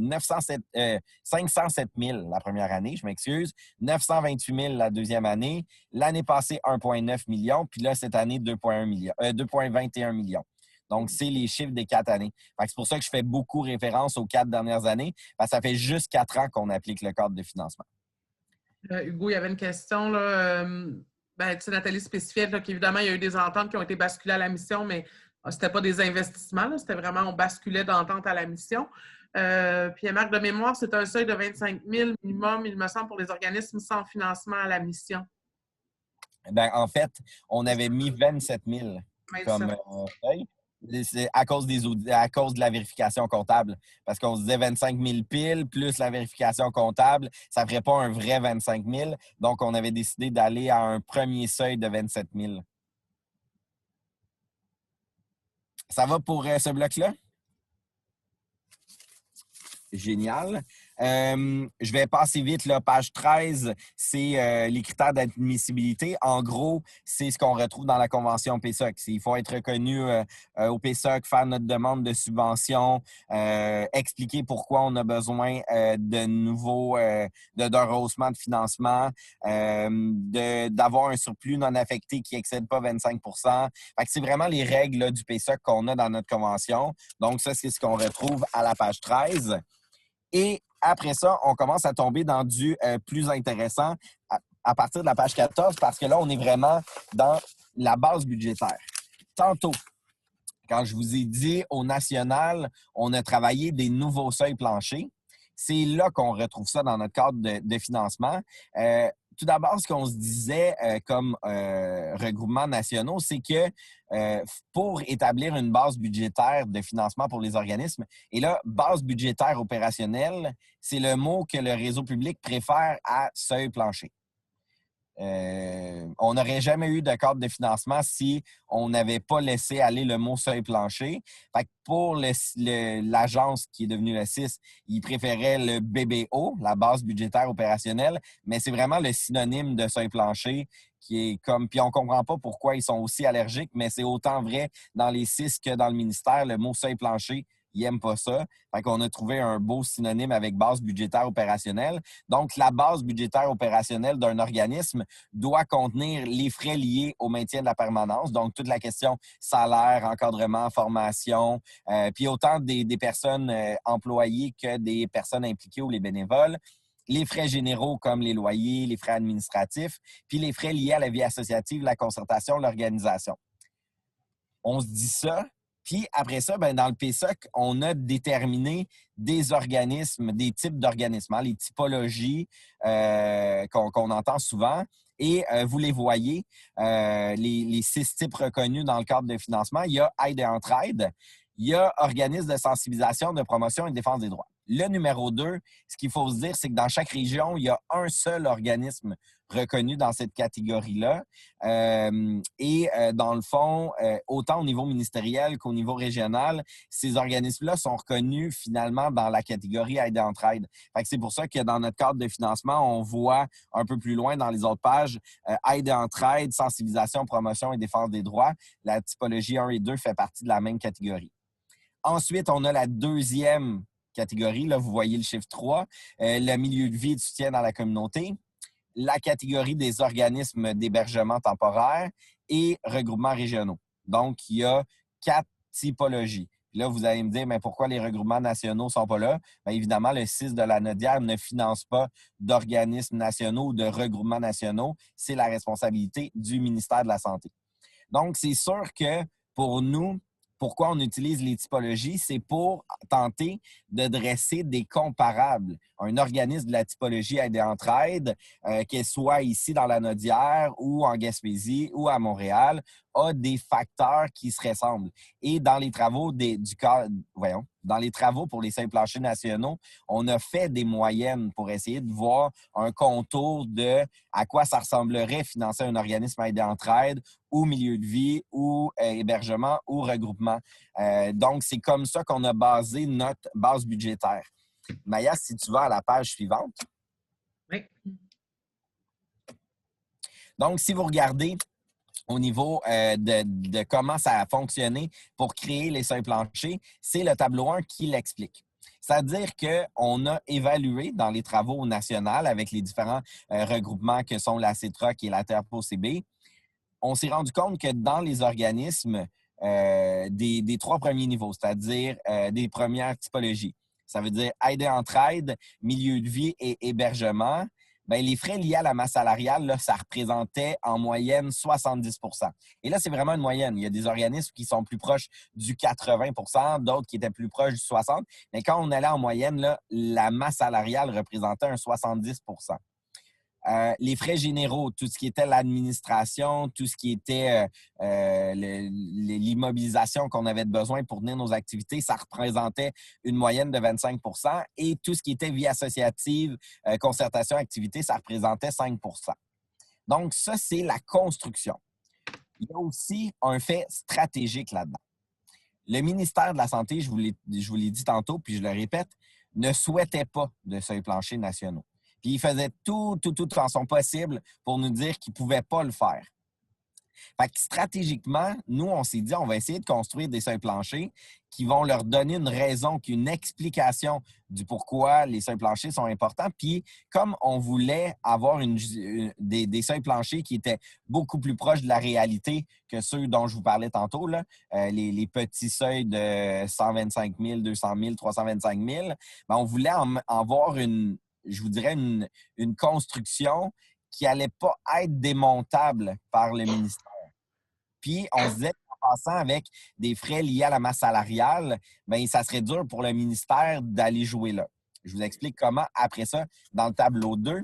507 000 la première année, je m'excuse. 928 000 la deuxième année. L'année passée, 1,9 million. Puis là, cette année, 2,21 millions. Donc, c'est les chiffres des 4 années. C'est pour ça que je fais beaucoup référence aux 4 dernières années, parce que ça fait juste 4 ans qu'on applique le cadre de financement. Hugo, il y avait une question. Là, Nathalie spécifiait qu'évidemment, il y a eu des ententes qui ont été basculées à la mission, mais ce n'était pas des investissements. C'était vraiment, on basculait d'entente à la mission. Puis, Marc, de mémoire, c'est un seuil de 25 000 minimum, il me semble, pour les organismes sans financement à la mission. Bien, en fait, on avait mis 27 000 comme seuil. C'est à cause de la vérification comptable. Parce qu'on se disait 25 000 piles plus la vérification comptable, ça ne ferait pas un vrai 25 000. Donc, on avait décidé d'aller à un premier seuil de 27 000. Ça va pour ce bloc-là? Génial. Je vais passer vite, là, page 13, c'est les critères d'admissibilité. En gros, c'est ce qu'on retrouve dans la convention PSOC. Il faut être reconnu au PSOC, faire notre demande de subvention, expliquer pourquoi on a besoin de nouveaux, d'un rehaussement de financement, d'avoir un surplus non affecté qui n'excède pas 25 %. Fait que c'est vraiment les règles là, du PSOC qu'on a dans notre convention. Donc, ça, c'est ce qu'on retrouve à la page 13. Et après ça, on commence à tomber dans du plus intéressant à partir de la page 14 parce que là, on est vraiment dans la base budgétaire. Tantôt, quand je vous ai dit au national, on a travaillé des nouveaux seuils planchers. C'est là qu'on retrouve ça dans notre cadre de financement. Tout d'abord, ce qu'on se disait comme regroupements nationaux, c'est que pour établir une base budgétaire de financement pour les organismes, et là, base budgétaire opérationnelle, c'est le mot que le réseau public préfère à seuil plancher. On n'aurait jamais eu de cadre de financement si on n'avait pas laissé aller le mot seuil plancher. Fait que pour l'agence qui est devenue le 6, ils préféraient le BBO, la base budgétaire opérationnelle, mais c'est vraiment le synonyme de seuil plancher qui est comme... Puis on comprend pas pourquoi ils sont aussi allergiques, mais c'est autant vrai dans les 6 que dans le ministère. Le mot seuil plancher, ils n'aiment pas ça. Fait qu'on a trouvé un beau synonyme avec base budgétaire opérationnelle. Donc, la base budgétaire opérationnelle d'un organisme doit contenir les frais liés au maintien de la permanence. Donc, toute la question salaire, encadrement, formation, puis autant des personnes employées que des personnes impliquées ou les bénévoles. Les frais généraux comme les loyers, les frais administratifs, puis les frais liés à la vie associative, la concertation, l'organisation. On se dit ça. Puis après ça, ben, dans le PSOC, on a déterminé des organismes, des types d'organismes, hein, les typologies qu'on entend souvent. Et vous les voyez, les 6 types reconnus dans le cadre de financement. Il y a Aide et Entraide, il y a organisme de sensibilisation, de promotion et de défense des droits. Le numéro 2, ce qu'il faut se dire, c'est que dans chaque région, il y a un seul organisme reconnu dans cette catégorie-là. Dans le fond, autant au niveau ministériel qu'au niveau régional, ces organismes-là sont reconnus finalement dans la catégorie aide et entraide. Fait que c'est pour ça que dans notre cadre de financement, on voit un peu plus loin dans les autres pages aide et entraide, sensibilisation, promotion et défense des droits. La typologie 1 et 2 fait partie de la même catégorie. Ensuite, on a la deuxième catégorie. Là, vous voyez le chiffre 3, le milieu de vie et de soutien dans la communauté, la catégorie des organismes d'hébergement temporaire et regroupements régionaux. Donc, il y a 4 typologies. Puis là, vous allez me dire, mais pourquoi les regroupements nationaux ne sont pas là? Bien, évidemment, le 6 de la Nodière ne finance pas d'organismes nationaux ou de regroupements nationaux. C'est la responsabilité du ministère de la Santé. Donc, c'est sûr que pour nous, pourquoi on utilise les typologies? C'est pour tenter de dresser des comparables. Un organisme de la typologie Aide et Entraide, qu'elle soit ici dans la Nodière ou en Gaspésie ou à Montréal, a des facteurs qui se ressemblent. Et dans les travaux dans les travaux pour les seuils planchers nationaux, on a fait des moyennes pour essayer de voir un contour de à quoi ça ressemblerait financer un organisme Aide et Entraide ou milieu de vie ou hébergement ou regroupement. Donc, c'est comme ça qu'on a basé notre base budgétaire. Maya, si tu vas à la page suivante. Oui. Donc, si vous regardez au niveau de comment ça a fonctionné pour créer les seuils planchers, c'est le tableau 1 qui l'explique. C'est-à-dire qu'on a évalué dans les travaux nationaux avec les différents regroupements que sont la CETROC et la TRPOCB, on s'est rendu compte que dans les organismes des 3 premiers niveaux, c'est-à-dire des premières typologies, ça veut dire aide et entraide, milieu de vie et hébergement, bien, les frais liés à la masse salariale, là, ça représentait en moyenne 70 %. Et là, c'est vraiment une moyenne. Il y a des organismes qui sont plus proches du 80 %, d'autres qui étaient plus proches du 60 %. Mais quand on allait en moyenne, là, la masse salariale représentait un 70 %. Les frais généraux, tout ce qui était l'administration, tout ce qui était l'immobilisation qu'on avait besoin pour tenir nos activités, ça représentait une moyenne de 25 %. Et tout ce qui était vie associative, concertation, activité, ça représentait 5 %. Donc, ça, c'est la construction. Il y a aussi un fait stratégique là-dedans. Le ministère de la Santé, je vous l'ai dit tantôt, puis je le répète, ne souhaitaient pas de seuil plancher nationaux. Puis ils faisaient tout en son possible pour nous dire qu'ils ne pouvaient pas le faire. Fait que stratégiquement, nous, on s'est dit, on va essayer de construire des seuils planchers qui vont leur donner une raison, une explication du pourquoi les seuils planchers sont importants. Puis, comme on voulait avoir des seuils planchers qui étaient beaucoup plus proches de la réalité que ceux dont je vous parlais tantôt, là, les petits seuils de 125 000, 200 000, 325 000, ben, on voulait en voir une construction qui n'allait pas être démontable par le ministère. Puis, on se disait qu'en passant avec des frais liés à la masse salariale, bien, ça serait dur pour le ministère d'aller jouer là. Je vous explique comment, après ça, dans le tableau 2.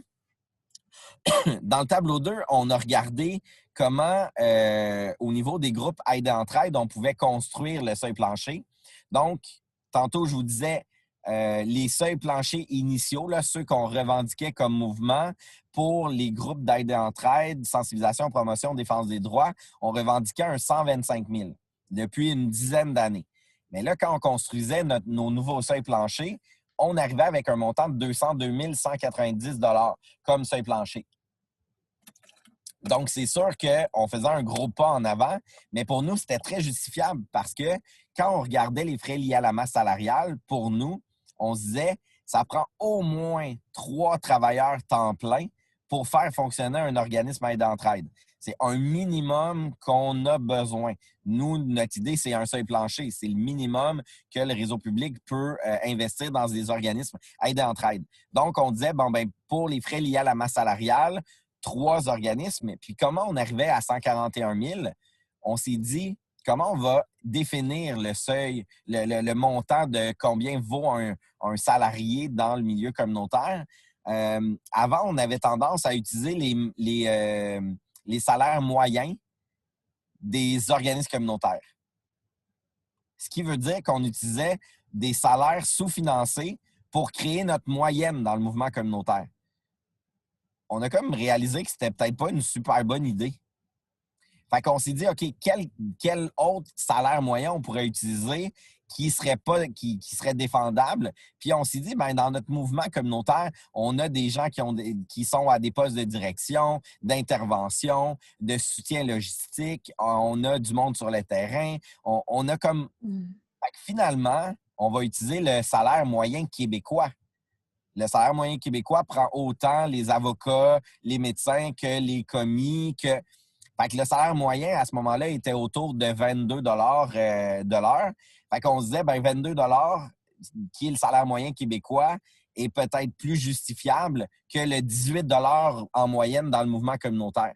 Dans le tableau 2, on a regardé comment, au niveau des groupes aide-entraide, on pouvait construire le seuil plancher. Donc, tantôt, je vous disais, les seuils planchers initiaux, là, ceux qu'on revendiquait comme mouvement pour les groupes d'aide-entraide, sensibilisation, promotion, défense des droits, on revendiquait un 125 000 depuis une dizaine d'années. Mais là, quand on construisait nos nouveaux seuils planchers, on arrivait avec un montant de 202 190 $ comme seuil plancher. Donc, c'est sûr qu'on faisait un gros pas en avant, mais pour nous, c'était très justifiable parce que quand on regardait les frais liés à la masse salariale, pour nous, on se disait, ça prend au moins 3 travailleurs temps plein pour faire fonctionner un organisme aide-entraide. C'est un minimum qu'on a besoin. Nous, notre idée, c'est un seuil plancher. C'est le minimum que le réseau public peut investir dans des organismes aide-entraide. Donc, on disait, pour les frais liés à la masse salariale, 3 organismes. Puis comment on arrivait à 141 000? On s'est dit, comment on va définir le seuil, le montant de combien vaut un salarié dans le milieu communautaire? Avant, on avait tendance à utiliser les salaires moyens des organismes communautaires. Ce qui veut dire qu'on utilisait des salaires sous-financés pour créer notre moyenne dans le mouvement communautaire. On a comme réalisé que c'était peut-être pas une super bonne idée. Fait qu'on s'est dit, OK, quel autre salaire moyen on pourrait utiliser qui serait défendable? Puis on s'est dit, dans notre mouvement communautaire, on a des gens qui sont à des postes de direction, d'intervention, de soutien logistique. On a du monde sur le terrain. On a comme... Fait que finalement, on va utiliser le salaire moyen québécois. Le salaire moyen québécois prend autant les avocats, les médecins que les commis, que... Fait que le salaire moyen, à ce moment-là, était autour de 22 $ de l'heure. Fait qu'on se disait, 22 $, qui est le salaire moyen québécois, est peut-être plus justifiable que le 18 $ en moyenne dans le mouvement communautaire.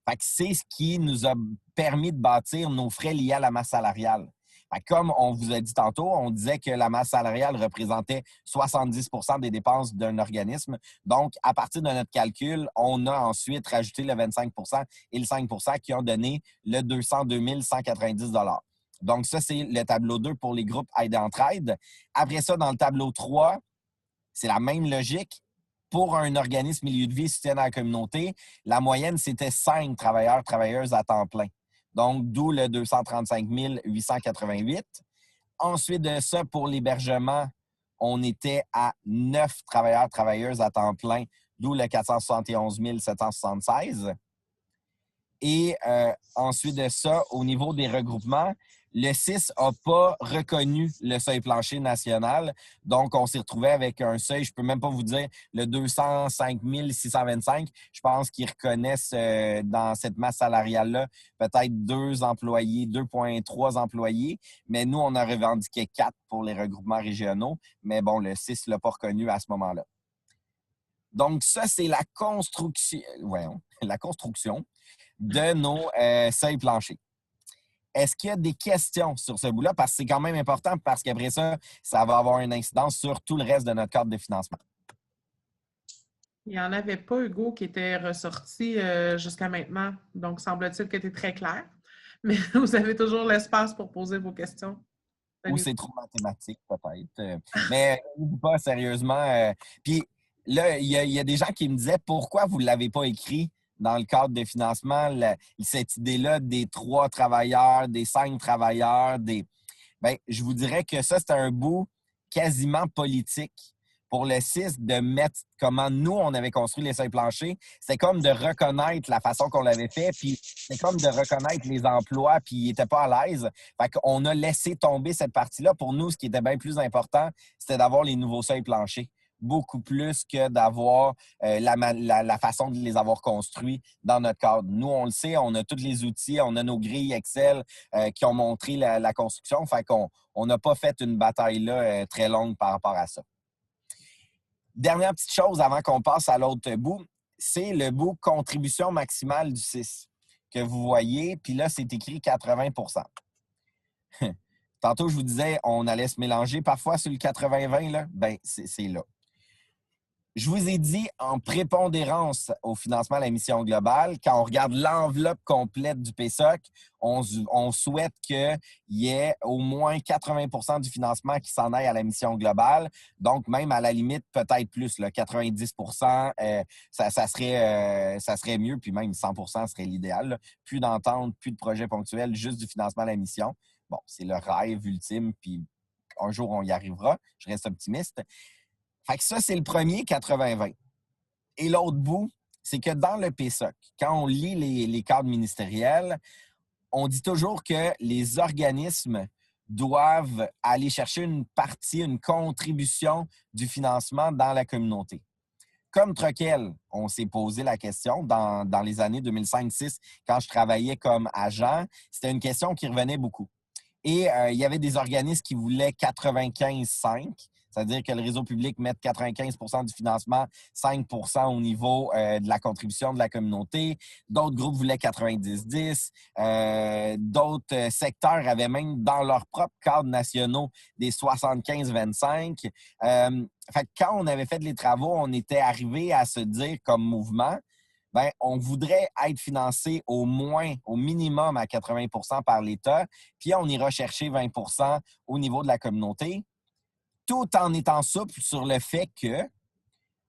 Fait que c'est ce qui nous a permis de bâtir nos frais liés à la masse salariale. Fait que comme on vous a dit tantôt, on disait que la masse salariale représentait 70 % des dépenses d'un organisme. Donc, à partir de notre calcul, on a ensuite rajouté le 25 % et le 5 % qui ont donné le 202 190 $. Donc, ça, c'est le tableau 2 pour les groupes aide-entraide. Après ça, dans le tableau 3, c'est la même logique. Pour un organisme milieu de vie soutien à la communauté, la moyenne, c'était 5 travailleurs, travailleuses à temps plein. Donc, d'où le 235 888. Ensuite de ça, pour l'hébergement, on était à 9 travailleurs, travailleuses à temps plein, d'où le 471 776. Et ensuite de ça, au niveau des regroupements, le CIS n'a pas reconnu le seuil plancher national. Donc, on s'est retrouvé avec un seuil, je ne peux même pas vous dire, le 205 625. Je pense qu'ils reconnaissent dans cette masse salariale-là peut-être 2 employés, 2,3 employés. Mais nous, on a revendiqué 4 pour les regroupements régionaux. Mais bon, le CIS ne l'a pas reconnu à ce moment-là. Donc, ça, c'est la construction de nos seuils planchers. Est-ce qu'il y a des questions sur ce bout-là? Parce que c'est quand même important, parce qu'après ça, ça va avoir une incidence sur tout le reste de notre cadre de financement. Il n'y en avait pas, Hugo, qui était ressorti jusqu'à maintenant. Donc, semble-t-il que tu es très clair. Mais vous avez toujours l'espace pour poser vos questions. Ou c'est trop mathématique, peut-être. Mais pas sérieusement. Puis là, il y a des gens qui me disaient pourquoi vous ne l'avez pas écrit dans le cadre de financement, cette idée-là des 3 travailleurs, des 5 travailleurs, je vous dirais que ça, c'est un bout quasiment politique pour le CIS de mettre comment nous, on avait construit les seuils planchers. C'était comme de reconnaître la façon qu'on l'avait fait, puis c'était comme de reconnaître les emplois, puis ils n'étaient pas à l'aise. Fait qu'on a laissé tomber cette partie-là. Pour nous, ce qui était bien plus important, c'était d'avoir les nouveaux seuils planchers. Beaucoup plus que d'avoir la façon de les avoir construits dans notre cadre. Nous, on le sait, on a tous les outils, on a nos grilles Excel qui ont montré la construction. Fait qu'on n'a pas fait une bataille là très longue par rapport à ça. Dernière petite chose avant qu'on passe à l'autre bout, c'est le bout contribution maximale du CIS que vous voyez. Puis là, c'est écrit 80 %. Tantôt, je vous disais, on allait se mélanger parfois sur le 80-20, là. Bien, c'est là. Je vous ai dit en prépondérance au financement à la mission globale, quand on regarde l'enveloppe complète du PSOC, on souhaite qu'il y ait au moins 80 % du financement qui s'en aille à la mission globale. Donc, même à la limite, peut-être plus, là, 90 %, ça serait mieux, puis même 100 % serait l'idéal, là. Plus d'entente, plus de projets ponctuels, juste du financement à la mission. Bon, c'est le rêve ultime, puis un jour, on y arrivera. Je reste optimiste. Fait que ça, c'est le premier 80-20. Et l'autre bout, c'est que dans le PSOC, quand on lit les cadres ministériels, on dit toujours que les organismes doivent aller chercher une partie, une contribution du financement dans la communauté. Comme Troquel, on s'est posé la question dans les années 2005-2006, quand je travaillais comme agent, c'était une question qui revenait beaucoup. Et il y avait des organismes qui voulaient 95-5, c'est-à-dire que le réseau public mette 95 % du financement, 5 % au niveau de la contribution de la communauté. D'autres groupes voulaient 90-10. D'autres secteurs avaient même dans leurs propres cadres nationaux des 75-25. Fait que quand on avait fait les travaux, on était arrivé à se dire comme mouvement, bien, on voudrait être financé au moins, au minimum à 80 % par l'État, puis on ira chercher 20 % au niveau de la communauté, tout en étant souple sur le fait qu'il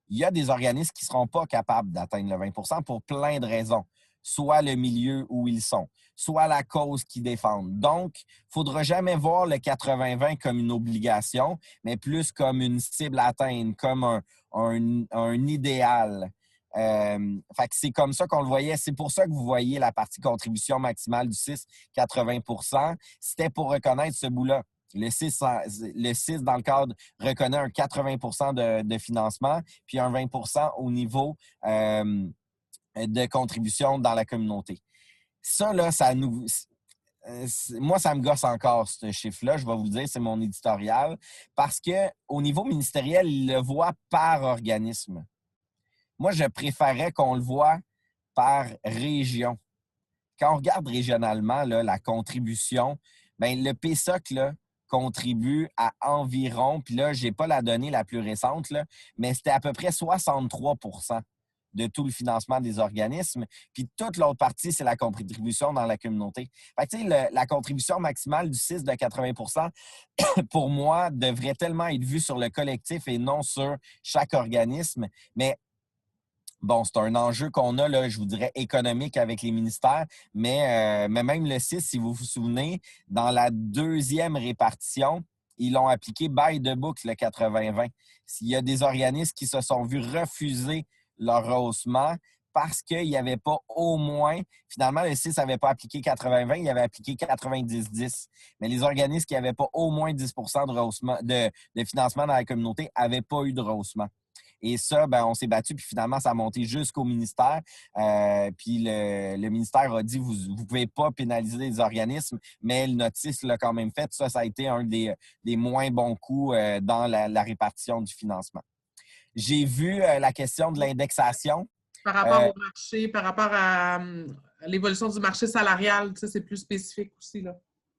y a des organismes qui ne seront pas capables d'atteindre le 20 % pour plein de raisons. Soit le milieu où ils sont, soit la cause qu'ils défendent. Donc, il ne faudra jamais voir le 80-20 comme une obligation, mais plus comme une cible à atteindre, comme un idéal. Fait que c'est comme ça qu'on le voyait. C'est pour ça que vous voyez la partie contribution maximale du CIS, 80 %. C'était pour reconnaître ce bout-là. Le CIS, dans le cadre, reconnaît un 80 % de financement, puis un 20 % au niveau de contribution dans la communauté. Ça, là, moi, ça me gosse encore, ce chiffre-là. Je vais vous le dire, c'est mon éditorial. Parce qu'au niveau ministériel, ils le voient par organisme. Moi, je préférais qu'on le voit par région. Quand on regarde régionalement là, la contribution, bien, le PSOC là, contribue à environ, puis là, je n'ai pas la donnée la plus récente, là, mais c'était à peu près 63 % de tout le financement des organismes. Puis toute l'autre partie, c'est la contribution dans la communauté. Fait que, tu sais, la contribution maximale du CIS de 80 % pour moi, devrait tellement être vue sur le collectif et non sur chaque organisme. Mais bon, c'est un enjeu qu'on a, là, je vous dirais, économique avec les ministères, mais même le CIS, si vous vous souvenez, dans la deuxième répartition, ils l'ont appliqué by the book, le 80-20. S'il y a des organismes qui se sont vus refuser leur rehaussement parce qu'il n'y avait pas au moins, finalement, le CIS n'avait pas appliqué 80-20, il avait appliqué 90-10. Mais les organismes qui n'avaient pas au moins 10 % de rehaussement, de financement dans la communauté n'avaient pas eu de rehaussement. Et ça, ben, on s'est battu, puis finalement, ça a monté jusqu'au ministère. Puis le ministère a dit, vous ne pouvez pas pénaliser les organismes, mais le notice l'a quand même fait. Ça a été un des moins bons coups dans la répartition du financement. J'ai vu la question de l'indexation. Par rapport au marché, par rapport à l'évolution du marché salarial, ça, c'est plus spécifique aussi, là.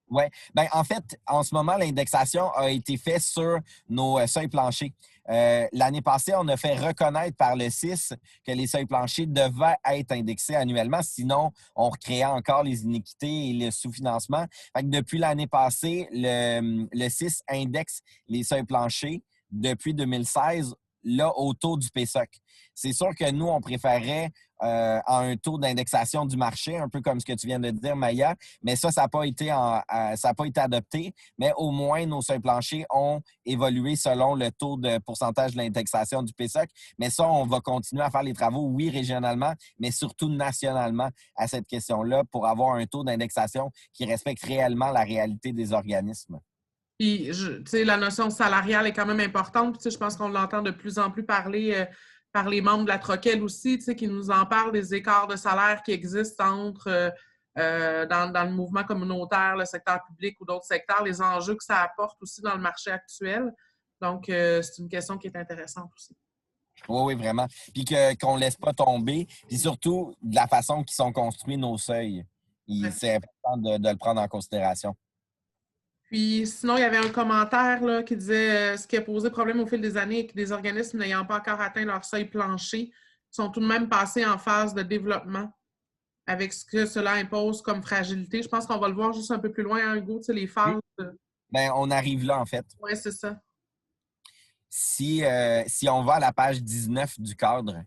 Oui. Bien, en fait, en ce moment, l'indexation a été faite sur nos seuils planchers. L'année passée, on a fait reconnaître par le CIS que les seuils planchers devaient être indexés annuellement, sinon on recréait encore les iniquités et le sous-financement. Fait que depuis l'année passée, le CIS indexe les seuils planchers depuis 2016 là, au taux du PSOC. C'est sûr que nous, on préférait à un taux d'indexation du marché, un peu comme ce que tu viens de dire, Maya. Mais ça n'a pas été adopté. Mais au moins, nos seuils planchers ont évolué selon le taux de pourcentage de l'indexation du PSOC. Mais ça, on va continuer à faire les travaux, oui, régionalement, mais surtout nationalement à cette question-là pour avoir un taux d'indexation qui respecte réellement la réalité des organismes. Puis, la notion salariale est quand même importante. Puis, je pense qu'on l'entend de plus en plus parler par les membres de la Troquelle aussi, qui nous en parlent des écarts de salaire qui existent entre dans le mouvement communautaire, le secteur public ou d'autres secteurs, les enjeux que ça apporte aussi dans le marché actuel. Donc, c'est une question qui est intéressante aussi. Oui, oui, vraiment. Puis qu'on ne laisse pas tomber. Puis surtout, de la façon qu'ils sont construits nos seuils. C'est important de le prendre en considération. Puis, sinon, il y avait un commentaire là, qui disait ce qui a posé problème au fil des années et que des organismes n'ayant pas encore atteint leur seuil plancher sont tout de même passés en phase de développement avec ce que cela impose comme fragilité. Je pense qu'on va le voir juste un peu plus loin, hein, Hugo, les phases. Bien, on arrive là, en fait. Oui, c'est ça. Si on va à la page 19 du cadre,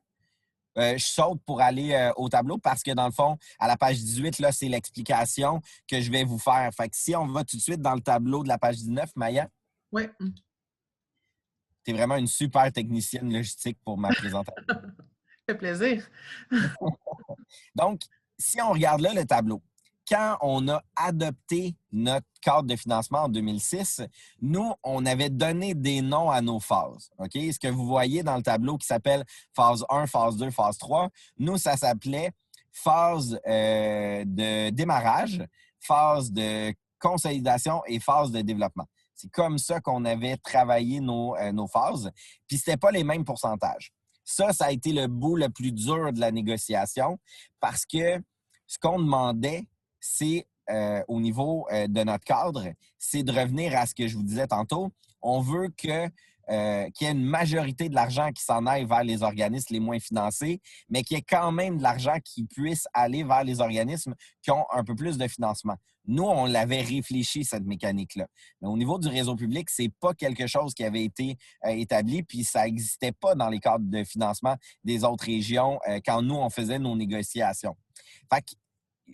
je saute pour aller au tableau parce que, dans le fond, à la page 18, là, c'est l'explication que je vais vous faire. Fait que si on va tout de suite dans le tableau de la page 19, Maya? Oui. Tu es vraiment une super technicienne logistique pour ma présentation. Ça fait plaisir. Donc, si on regarde là le tableau, quand on a adopté notre cadre de financement en 2006, nous, on avait donné des noms à nos phases. OK? Ce que vous voyez dans le tableau qui s'appelle phase 1, phase 2, phase 3, nous, ça s'appelait phase de démarrage, phase de consolidation et phase de développement. C'est comme ça qu'on avait travaillé nos phases. Puis, ce n'était pas les mêmes pourcentages. Ça a été le bout le plus dur de la négociation parce que ce qu'on demandait, c'est au niveau de notre cadre, c'est de revenir à ce que je vous disais tantôt. On veut qu'il y ait une majorité de l'argent qui s'en aille vers les organismes les moins financés, mais qu'il y ait quand même de l'argent qui puisse aller vers les organismes qui ont un peu plus de financement. Nous, on l'avait réfléchi, cette mécanique-là. Mais au niveau du réseau public, ce n'est pas quelque chose qui avait été établi, puis ça n'existait pas dans les cadres de financement des autres régions quand nous, on faisait nos négociations. Fait que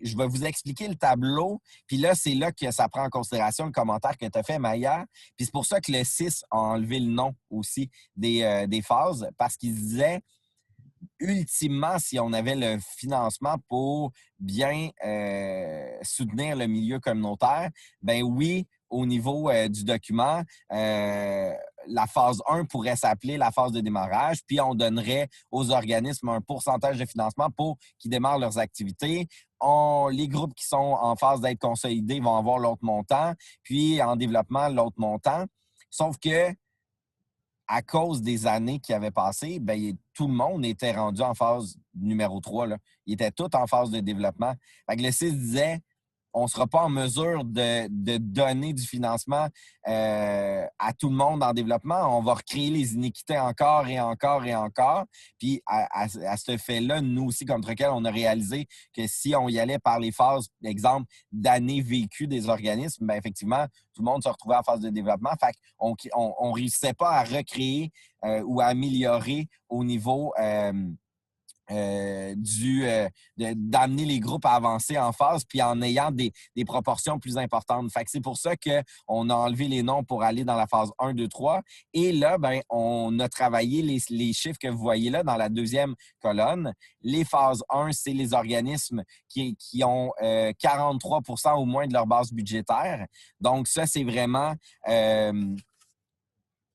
je vais vous expliquer le tableau, puis là, c'est là que ça prend en considération le commentaire que tu as fait, Maya. Puis c'est pour ça que le 6 a enlevé le nom aussi des phases, parce qu'il disait, ultimement, si on avait le financement pour bien soutenir le milieu communautaire, ben oui, au niveau du document, la phase 1 pourrait s'appeler la phase de démarrage, puis on donnerait aux organismes un pourcentage de financement pour qu'ils démarrent leurs activités. Les groupes qui sont en phase d'être consolidés vont avoir l'autre montant, puis en développement, l'autre montant. Sauf que à cause des années qui avaient passé, bien, tout le monde était rendu en phase numéro 3. Là. Ils étaient tous en phase de développement. Fait que le 6 disait, on ne sera pas en mesure de donner du financement à tout le monde en développement. On va recréer les iniquités encore et encore et encore. Puis à ce fait-là, nous aussi, comme Troquelle, on a réalisé que si on y allait par les phases, exemple, d'années vécues des organismes, bien, effectivement, tout le monde se retrouvait en phase de développement. Fait qu'on ne réussissait pas à recréer ou à améliorer au niveau d'amener les groupes à avancer en phase puis en ayant des proportions plus importantes. Fait que c'est pour ça qu'on a enlevé les noms pour aller dans la phase 1, 2, 3. Et là, ben, on a travaillé les chiffres que vous voyez là dans la deuxième colonne. Les phases 1, c'est les organismes qui ont 43 % au moins de leur base budgétaire. Donc, ça, c'est vraiment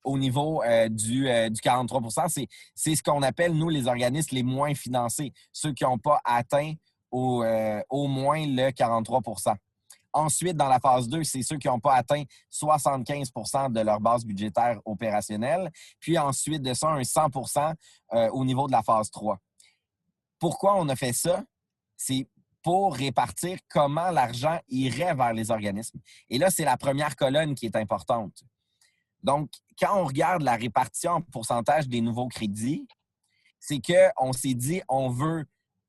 au niveau du 43 %, c'est ce qu'on appelle, nous, les organismes les moins financés, ceux qui n'ont pas atteint au moins le 43 %. Ensuite, dans la phase 2, c'est ceux qui n'ont pas atteint 75 % de leur base budgétaire opérationnelle. Puis ensuite de ça, un 100 % au niveau de la phase 3. Pourquoi on a fait ça? C'est pour répartir comment l'argent irait vers les organismes. Et là, c'est la première colonne qui est importante. Donc, quand on regarde la répartition en pourcentage des nouveaux crédits, c'est qu'on s'est dit on veut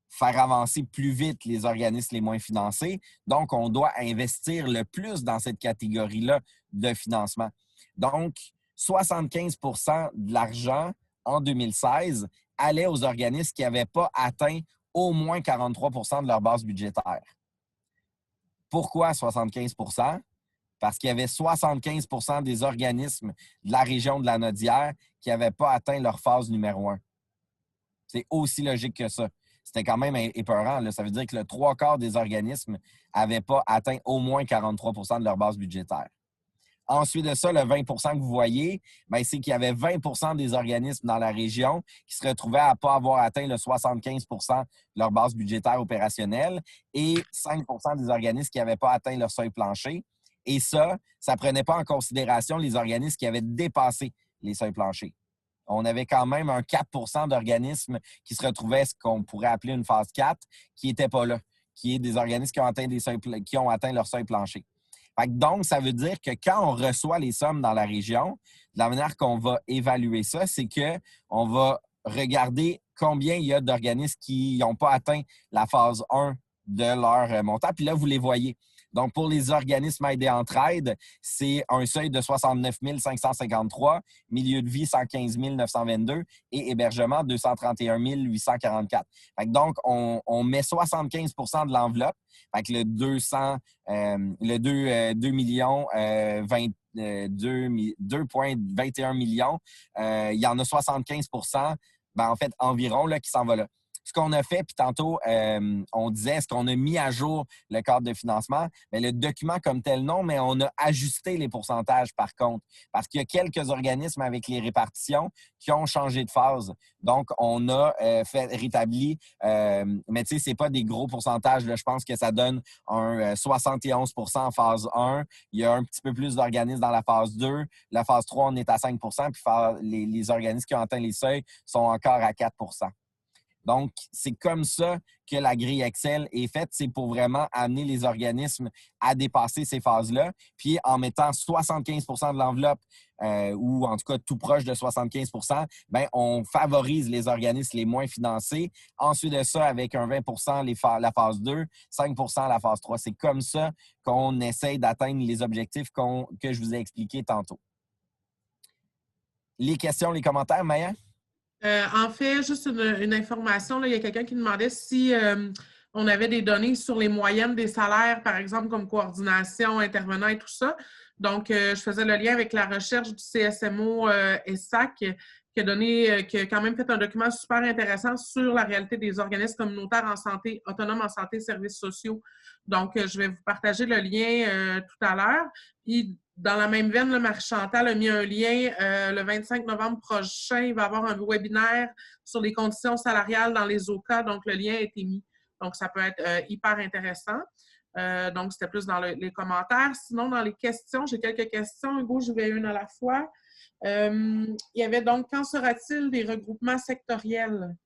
faire avancer plus vite les organismes les moins financés. Donc, on doit investir le plus dans cette catégorie-là de financement. Donc, 75 % de l'argent en 2016 allait aux organismes qui n'avaient pas atteint au moins 43 % de leur base budgétaire. Pourquoi 75 % Parce qu'il y avait 75 % des organismes de la région de la Nodière qui n'avaient pas atteint leur phase numéro 1. C'est aussi logique que ça. C'était quand même épeurant, là. Ça veut dire que le 3/4 des organismes n'avaient pas atteint au moins 43 % de leur base budgétaire. Ensuite de ça, le 20 % que vous voyez, c'est qu'il y avait 20 % des organismes dans la région qui se retrouvaient à ne pas avoir atteint le 75 % de leur base budgétaire opérationnelle et 5 % des organismes qui n'avaient pas atteint leur seuil plancher. Et ça ne prenait pas en considération les organismes qui avaient dépassé les seuils planchers. On avait quand même un 4 % d'organismes qui se retrouvaient ce qu'on pourrait appeler une phase 4 qui n'étaient pas là, qui est des organismes qui ont atteint leur seuil plancher. Donc, ça veut dire que quand on reçoit les sommes dans la région, de la manière qu'on va évaluer ça, c'est qu'on va regarder combien il y a d'organismes qui n'ont pas atteint la phase 1 de leur montant. Puis là, vous les voyez. Donc, pour les organismes aidés entre-aides, c'est un seuil de 69 553, milieu de vie 115 922 et hébergement 231 844. Donc, on met 75 % de l'enveloppe. Fait que le 2 millions 2,21 millions, il y en a 75 % en fait, environ, là, qui s'en va là. Ce qu'on a fait, puis tantôt, on disait, est-ce qu'on a mis à jour le cadre de financement? Bien, le document comme tel, non, mais on a ajusté les pourcentages, par contre, parce qu'il y a quelques organismes avec les répartitions qui ont changé de phase. Donc, on a rétabli, mais tu sais, c'est pas des gros pourcentages. Là. Je pense que ça donne un 71 % en phase 1. Il y a un petit peu plus d'organismes dans la phase 2. La phase 3, on est à 5 % puis les organismes qui ont atteint les seuils sont encore à 4 %. Donc, c'est comme ça que la grille Excel est faite. C'est pour vraiment amener les organismes à dépasser ces phases-là. Puis, en mettant 75 % de l'enveloppe, ou en tout cas tout proche de 75 %, on favorise les organismes les moins financés. Ensuite de ça, avec un 20 % la phase 2, 5 % la phase 3. C'est comme ça qu'on essaye d'atteindre les objectifs que je vous ai expliqués tantôt. Les questions, les commentaires, Maya? En fait, juste une information, là, il y a quelqu'un qui demandait si on avait des données sur les moyennes des salaires, par exemple, comme coordination, intervenant et tout ça. Donc, je faisais le lien avec la recherche du CSMO ESSAC qui a quand même fait un document super intéressant sur la réalité des organismes communautaires en santé, autonomes en santé et services sociaux. Donc, je vais vous partager le lien tout à l'heure. Puis, dans la même veine, Marie-Chantal a mis un lien le 25 novembre prochain. Il va y avoir un webinaire sur les conditions salariales dans les OCA. Donc, le lien a été mis. Donc, ça peut être hyper intéressant. Donc, c'était plus dans les commentaires. Sinon, dans les questions, j'ai quelques questions. Hugo, je vais une à la fois. Il y avait donc, qu'en sera-t-il des regroupements sectoriels?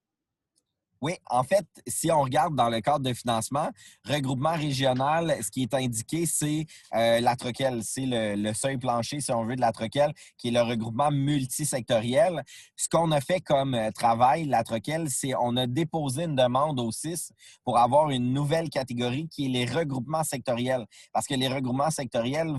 Oui, en fait, si on regarde dans le cadre de financement, regroupement régional, ce qui est indiqué, c'est la troquelle. C'est le seuil plancher, si on veut, de la troquelle, qui est le regroupement multisectoriel. Ce qu'on a fait comme travail, la troquelle, c'est on a déposé une demande au CIS pour avoir une nouvelle catégorie qui est les regroupements sectoriels. Parce que les regroupements sectoriels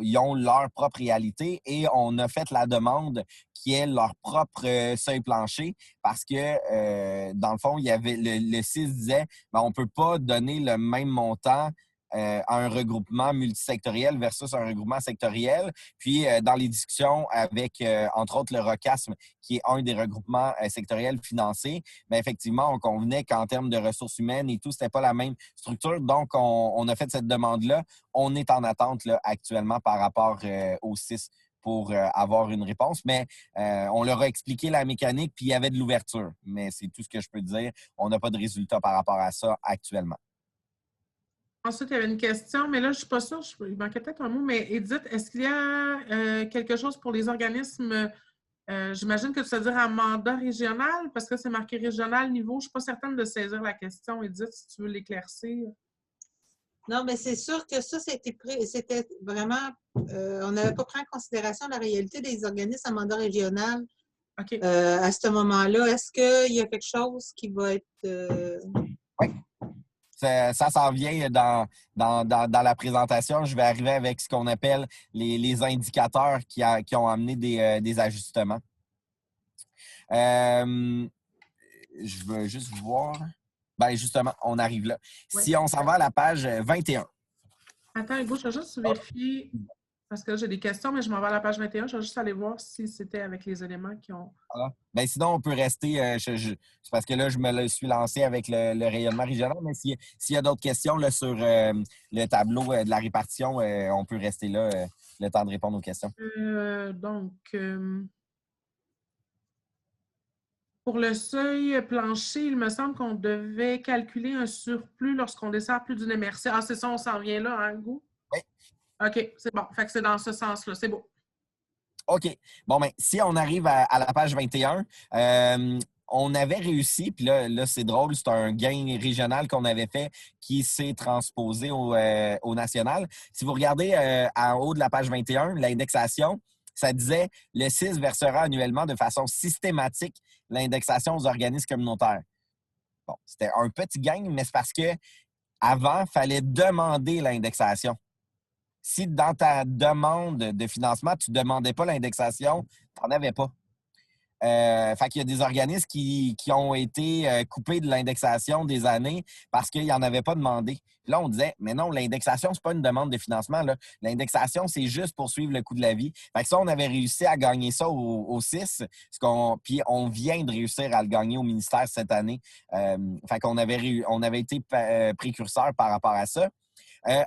ils ont leur propre réalité et on a fait la demande qui est leur propre seuil plancher parce que, dans le fond, il y avait le CIS disait on ne peut pas donner le même montant à un regroupement multisectoriel versus un regroupement sectoriel. Puis, dans les discussions avec, entre autres, le ROCASM, qui est un des regroupements sectoriels financés, effectivement, on convenait qu'en termes de ressources humaines et tout, ce n'était pas la même structure. Donc, on a fait cette demande-là. On est en attente là, actuellement par rapport au CIS pour avoir une réponse. Mais on leur a expliqué la mécanique, puis il y avait de l'ouverture. Mais c'est tout ce que je peux dire. On n'a pas de résultat par rapport à ça actuellement. Ensuite, il y avait une question, mais là, je ne suis pas sûre. Il manquait peut-être un mot, mais Edith, est-ce qu'il y a quelque chose pour les organismes, j'imagine que tu veux dire à mandat régional, parce que c'est marqué régional niveau. Je ne suis pas certaine de saisir la question, Edith, si tu veux l'éclaircir. Non, mais c'est sûr que ça, c'était vraiment... on n'avait pas pris en considération la réalité des organismes à mandat régional OK. À ce moment-là. Est-ce qu'il y a quelque chose qui va être... Oui. Ça s'en vient dans la présentation. Je vais arriver avec ce qu'on appelle les indicateurs qui ont amené des ajustements. Je veux juste voir. Ben justement, on arrive là. Ouais. Si on s'en va à la page 21. Attends, Hugo, je vais juste vérifier, parce que là, j'ai des questions, mais je m'en vais à la page 21. Je vais juste aller voir si c'était avec les éléments qui ont... Ben sinon, on peut rester. C'est parce que là, je me suis lancé avec le rayonnement régional, mais s'il y a d'autres questions là, sur le tableau de la répartition, on peut rester là le temps de répondre aux questions. Pour le seuil plancher, il me semble qu'on devait calculer un surplus lorsqu'on dessert plus d'une MRC. Ah, c'est ça, on s'en vient là, hein, Hugo? Oui. OK, c'est bon. Fait que c'est dans ce sens-là. C'est beau. OK. Bon, ben, si on arrive à la page 21, on avait réussi, puis là c'est drôle, c'est un gain régional qu'on avait fait qui s'est transposé au national. Si vous regardez en haut de la page 21, l'indexation, ça disait le CIS versera annuellement de façon systématique l'indexation aux organismes communautaires. Bon, c'était un petit gain, mais c'est parce que avant, il fallait demander l'indexation. Si dans ta demande de financement, tu ne demandais pas l'indexation, tu n'en avais pas. Fait qu'il y a des organismes qui ont été coupés de l'indexation des années parce qu'ils n'en avaient pas demandé. Puis là, on disait, mais non, l'indexation, ce n'est pas une demande de financement. L'indexation, c'est juste pour suivre le coût de la vie. Fait que ça, on avait réussi à gagner ça au 6, puis on vient de réussir à le gagner au ministère cette année. Fait qu'on avait été précurseur par rapport à ça.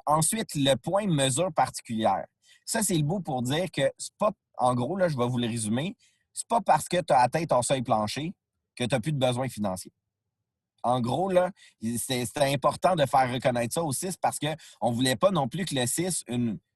Ensuite, le point mesure particulière. Ça, c'est le bout pour dire que c'est pas, en gros, là, je vais vous le résumer, c'est pas parce que tu as atteint ton seuil plancher que tu n'as plus de besoins financiers. En gros, là, c'était important de faire reconnaître ça au 6 parce qu'on ne voulait pas non plus que le 6,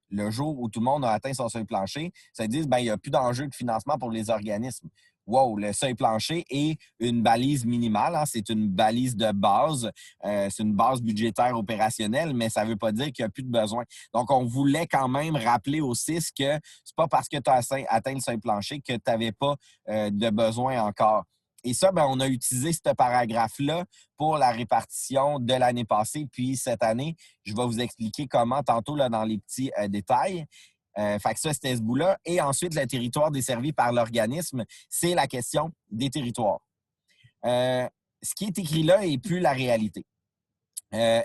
le jour où tout le monde a atteint son seuil plancher, ça dise ben il n'y a plus d'enjeu de financement pour les organismes. Wow, le seuil plancher est une balise minimale. Hein, c'est une balise de base. C'est une base budgétaire opérationnelle, mais ça ne veut pas dire qu'il n'y a plus de besoin. Donc, on voulait quand même rappeler au 6 que c'est pas parce que tu as atteint le seuil plancher que tu n'avais pas de besoin encore. Et ça, ben, on a utilisé ce paragraphe-là pour la répartition de l'année passée. Puis cette année, je vais vous expliquer comment tantôt là, dans les petits détails. Fait que ça, c'était ce bout-là. Et ensuite, le territoire desservi par l'organisme, c'est la question des territoires. Ce qui est écrit là n'est plus la réalité.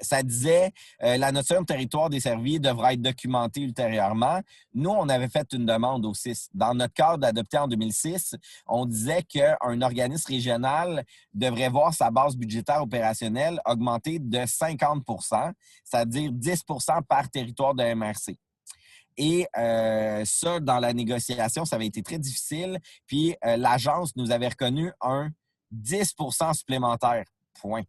Ça disait la notion de territoire desservi devra être documentée ultérieurement. Nous, on avait fait une demande au 6. Dans notre cadre adopté en 2006, on disait qu'un organisme régional devrait voir sa base budgétaire opérationnelle augmenter de 50 %, c'est-à-dire 10 % par territoire de MRC. Et ça, dans la négociation, ça avait été très difficile. Puis l'agence nous avait reconnu un 10 % supplémentaire. Point.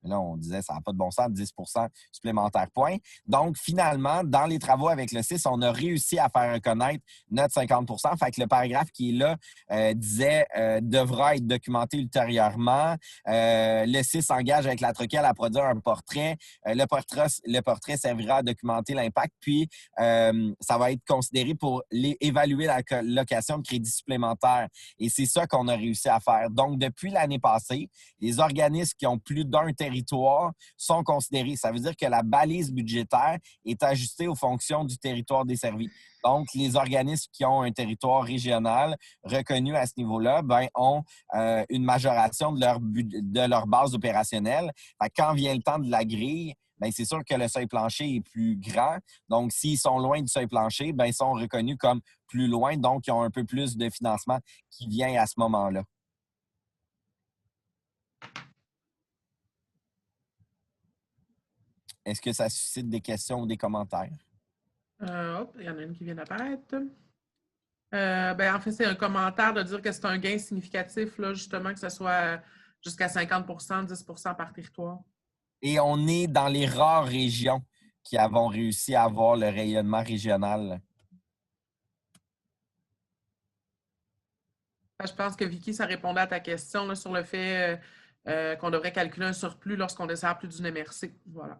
Là, on disait ça n'a pas de bon sens, 10 % supplémentaire, point. Donc, finalement, dans les travaux avec le 6, on a réussi à faire reconnaître notre 50 %. Fait que le paragraphe qui est là disait devra être documenté ultérieurement. Le 6 s'engage avec la Troquelle à produire un portrait. Le portrait servira à documenter l'impact, puis ça va être considéré pour évaluer la location de crédit supplémentaire. Et c'est ça qu'on a réussi à faire. Donc, depuis l'année passée, les organismes qui ont plus d'un territoire sont considérés. Ça veut dire que la balise budgétaire est ajustée aux fonctions du territoire desservi. Donc, les organismes qui ont un territoire régional reconnu à ce niveau-là ont une majoration de leur base opérationnelle. Quand vient le temps de la grille, c'est sûr que le seuil plancher est plus grand. Donc, s'ils sont loin du seuil plancher, ils sont reconnus comme plus loin. Donc, ils ont un peu plus de financement qui vient à ce moment-là. Est-ce que ça suscite des questions ou des commentaires? Il y en a une qui vient d'apparaître. En fait, c'est un commentaire de dire que c'est un gain significatif, là, justement, que ce soit jusqu'à 50 %, 10 % par territoire. Et on est dans les rares régions qui avons réussi à avoir le rayonnement régional. Je pense que Vicky, ça répondait à ta question là, sur le fait qu'on devrait calculer un surplus lorsqu'on dessert plus d'une MRC. Voilà.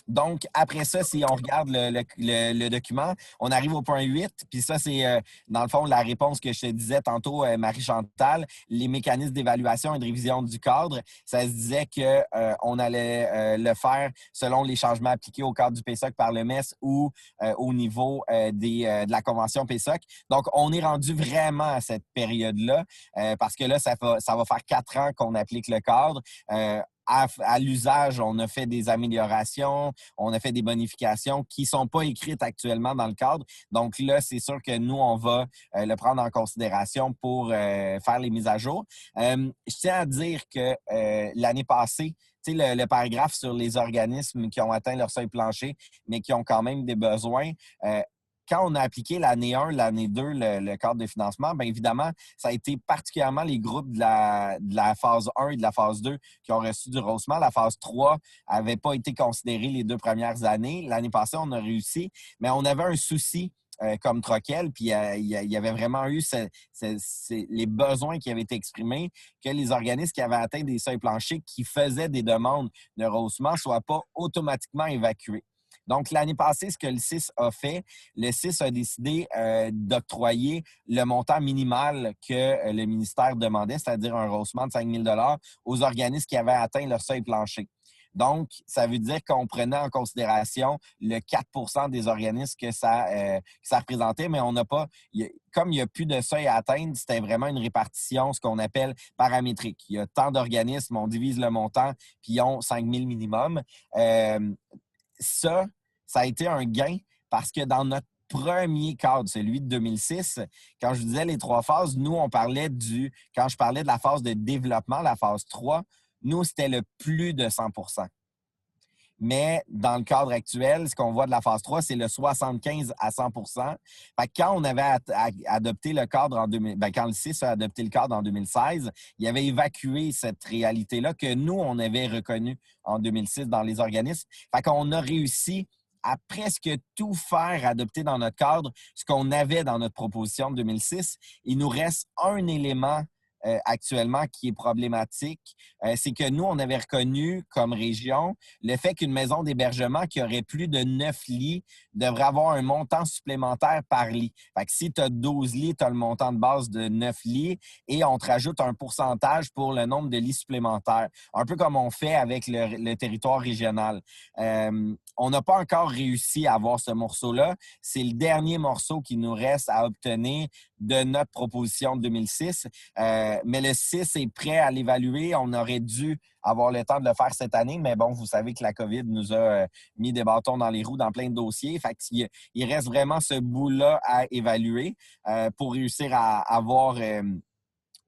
Donc, après ça, si on regarde le document, on arrive au point 8, puis ça, c'est dans le fond la réponse que je te disais tantôt, Marie-Chantal, les mécanismes d'évaluation et de révision du cadre. Ça se disait qu'on allait le faire selon les changements appliqués au cadre du PSOC par le MES ou au niveau de la Convention PSOC. Donc, on est rendu vraiment à cette période-là parce que là, ça va faire 4 ans qu'on applique le cadre. À l'usage, on a fait des améliorations, on a fait des bonifications qui ne sont pas écrites actuellement dans le cadre. Donc là, c'est sûr que nous, on va le prendre en considération pour faire les mises à jour. Je tiens à dire que l'année passée, tu sais, le paragraphe sur les organismes qui ont atteint leur seuil plancher, mais qui ont quand même des besoins, quand on a appliqué l'année 1, l'année 2, le cadre de financement, bien évidemment, ça a été particulièrement les groupes de la phase 1 et de la phase 2 qui ont reçu du rehaussement. La phase 3 n'avait pas été considérée les 2 premières années. L'année passée, on a réussi, mais on avait un souci comme Troquel, puis il y avait vraiment eu les besoins qui avaient été exprimés, que les organismes qui avaient atteint des seuils planchers, qui faisaient des demandes de rehaussement, ne soient pas automatiquement évacués. Donc, l'année passée, ce que le CIS a fait, le CIS a décidé d'octroyer le montant minimal que le ministère demandait, c'est-à-dire un rehaussement de 5 000 $ aux organismes qui avaient atteint leur seuil plancher. Donc, ça veut dire qu'on prenait en considération le 4 des organismes que ça représentait, mais on n'a pas, comme il n'y a plus de seuil à atteindre, c'était vraiment une répartition, ce qu'on appelle paramétrique. Il y a tant d'organismes, on divise le montant, puis ils ont 5 000 minimum. Ça a été un gain parce que dans notre premier cadre, celui de 2006, quand je disais les 3 phases, nous, quand je parlais de la phase de développement, la phase 3, nous, c'était le plus de 100 %. Mais dans le cadre actuel, ce qu'on voit de la phase 3, c'est le 75 à 100 %. Fait que quand on avait adopté le cadre quand le CIS a adopté le cadre en 2016, il avait évacué cette réalité-là que nous, on avait reconnue en 2006 dans les organismes. Fait qu'on a réussi à presque tout faire adopter dans notre cadre, ce qu'on avait dans notre proposition de 2006. Il nous reste un élément actuellement qui est problématique, c'est que nous, on avait reconnu comme région le fait qu'une maison d'hébergement qui aurait plus de 9 lits devrait avoir un montant supplémentaire par lit. Fait que si tu as 12 lits, tu as le montant de base de 9 lits et on te rajoute un pourcentage pour le nombre de lits supplémentaires. Un peu comme on fait avec le territoire régional. On n'a pas encore réussi à avoir ce morceau-là. C'est le dernier morceau qui nous reste à obtenir de notre proposition de 2006. Mais le CIS est prêt à l'évaluer. On aurait dû avoir le temps de le faire cette année, mais bon, vous savez que la COVID nous a mis des bâtons dans les roues dans plein de dossiers. Fait qu'il reste vraiment ce bout-là à évaluer pour réussir à avoir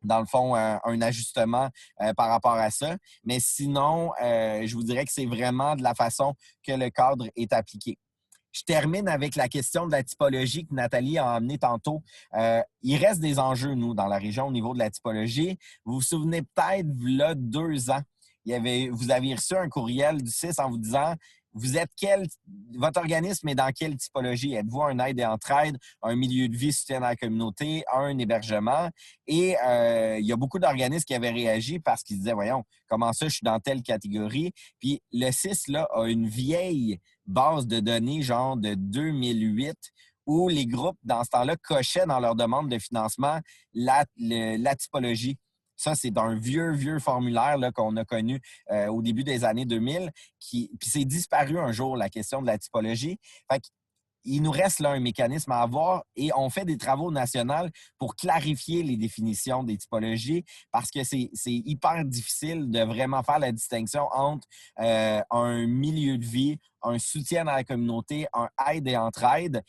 dans le fond, un ajustement par rapport à ça. Mais sinon, je vous dirais que c'est vraiment de la façon que le cadre est appliqué. Je termine avec la question de la typologie que Nathalie a amenée tantôt. Il reste des enjeux, nous, dans la région au niveau de la typologie. Vous vous souvenez peut-être, là, 2 ans, vous avez reçu un courriel du CIS en vous disant votre organisme est dans quelle typologie? Êtes-vous un aide et entraide, un milieu de vie soutien à la communauté, un hébergement? Et il y a beaucoup d'organismes qui avaient réagi parce qu'ils disaient, voyons, comment ça, je suis dans telle catégorie? Puis le CIS, là, a une vieille base de données, genre de 2008, où les groupes, dans ce temps-là, cochaient dans leur demande de financement la typologie. Ça, c'est un vieux formulaire là, qu'on a connu au début des années 2000. Puis c'est disparu un jour, la question de la typologie. Fait qu'il nous reste là un mécanisme à avoir et on fait des travaux nationaux pour clarifier les définitions des typologies parce que c'est hyper difficile de vraiment faire la distinction entre un milieu de vie, un soutien à la communauté, un aide et entraide.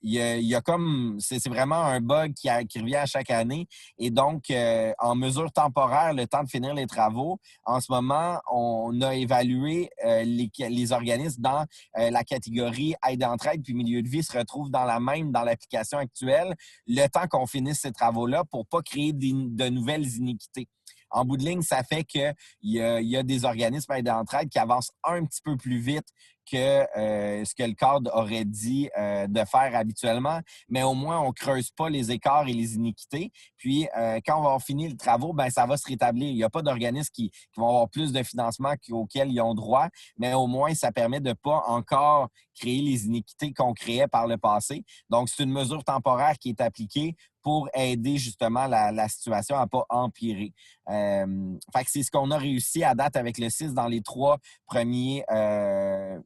Il y a comme, c'est vraiment un bug qui revient à chaque année. Et donc, en mesure temporaire, le temps de finir les travaux, en ce moment, on a évalué les organismes dans la catégorie aide et entraide puis milieu de vie se retrouvent dans l'application actuelle, le temps qu'on finisse ces travaux-là pour ne pas créer de nouvelles iniquités. En bout de ligne, ça fait qu'il y a des organismes aide et entraide qui avancent un petit peu plus vite ce que le cadre aurait dit de faire habituellement, mais au moins, on ne creuse pas les écarts et les iniquités. Puis, quand on va finir les travaux, ben ça va se rétablir. Il n'y a pas d'organismes qui vont avoir plus de financement auxquels ils ont droit, mais au moins, ça permet de ne pas encore créer les iniquités qu'on créait par le passé. Donc, c'est une mesure temporaire qui est appliquée pour aider justement la situation à ne pas empirer. Fait que c'est ce qu'on a réussi à date avec le 6 dans les 3 premiers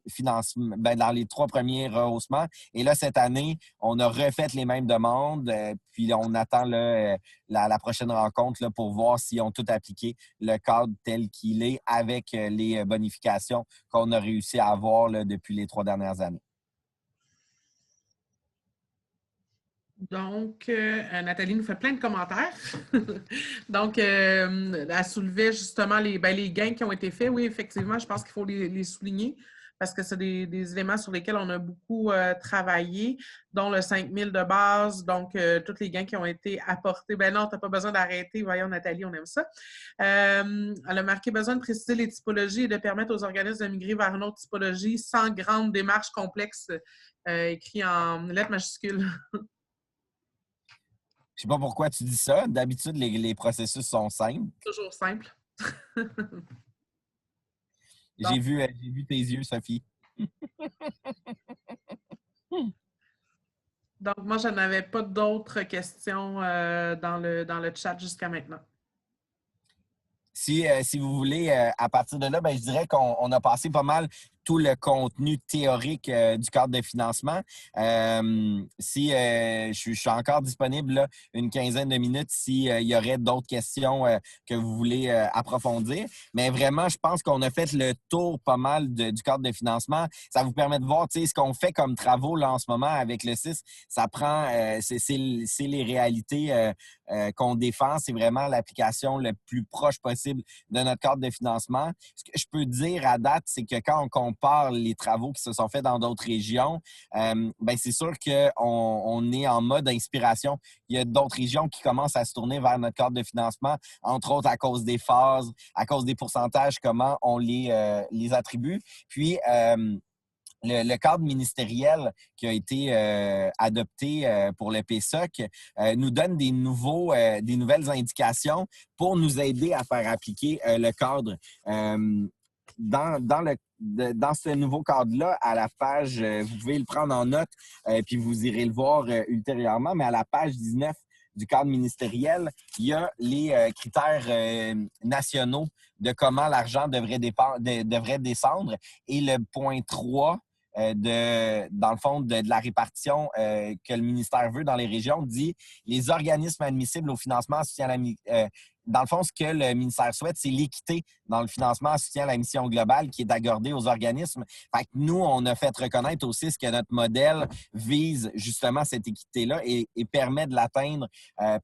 financements, dans les 3 premiers rehaussements. Et là, cette année, on a refait les mêmes demandes, puis on attend là, la prochaine rencontre là, pour voir s'ils ont tout appliqué le cadre tel qu'il est avec les bonifications qu'on a réussi à avoir là, depuis les 3 dernières années. Donc, Nathalie nous fait plein de commentaires. Donc, elle soulevait justement les gains qui ont été faits. Oui, effectivement, je pense qu'il faut les souligner parce que c'est des éléments sur lesquels on a beaucoup travaillé, dont le 5 000 de base, donc tous les gains qui ont été apportés. Ben non, tu n'as pas besoin d'arrêter. Voyons, Nathalie, on aime ça. Elle a marqué besoin de préciser les typologies et de permettre aux organismes de migrer vers une autre typologie sans grande démarche complexe, écrit en lettres majuscules. Je sais pas pourquoi tu dis ça. D'habitude, les processus sont simples. Toujours simple. J'ai vu tes yeux, Sophie. Donc, moi, je n'avais pas d'autres questions dans le chat jusqu'à maintenant. Si vous voulez, à partir de là, ben, je dirais qu'on a passé pas mal tout le contenu théorique du cadre de financement. Je suis encore disponible là, une quinzaine de minutes s'il y aurait d'autres questions que vous voulez approfondir. Mais vraiment, je pense qu'on a fait le tour pas mal du cadre de financement. Ça vous permet de voir ce qu'on fait comme travaux là, en ce moment avec le 6. Ça prend, c'est les réalités qu'on défend. C'est vraiment l'application le plus proche possible de notre cadre de financement. Ce que je peux dire à date, c'est que quand on compare les travaux qui se sont faits dans d'autres régions, ben c'est sûr qu'on est en mode inspiration. Il y a d'autres régions qui commencent à se tourner vers notre cadre de financement, entre autres à cause des phases, à cause des pourcentages, comment on les attribue. Puis, le cadre ministériel qui a été adopté pour le PSOC nous donne des nouvelles indications pour nous aider à faire appliquer le cadre. Dans ce nouveau cadre-là, à la page, vous pouvez le prendre en note, puis vous irez le voir ultérieurement, mais à la page 19 du cadre ministériel, il y a les critères nationaux de comment l'argent devrait descendre. Et le point 3 dans le fond, de la répartition que le ministère veut dans les régions, dit les organismes admissibles au financement en soutien à dans le fond, ce que le ministère souhaite, c'est l'équité dans le financement en soutien à la mission globale qui est accordée aux organismes. Fait que nous, on a fait reconnaître aussi que notre modèle vise justement cette équité-là et permet de l'atteindre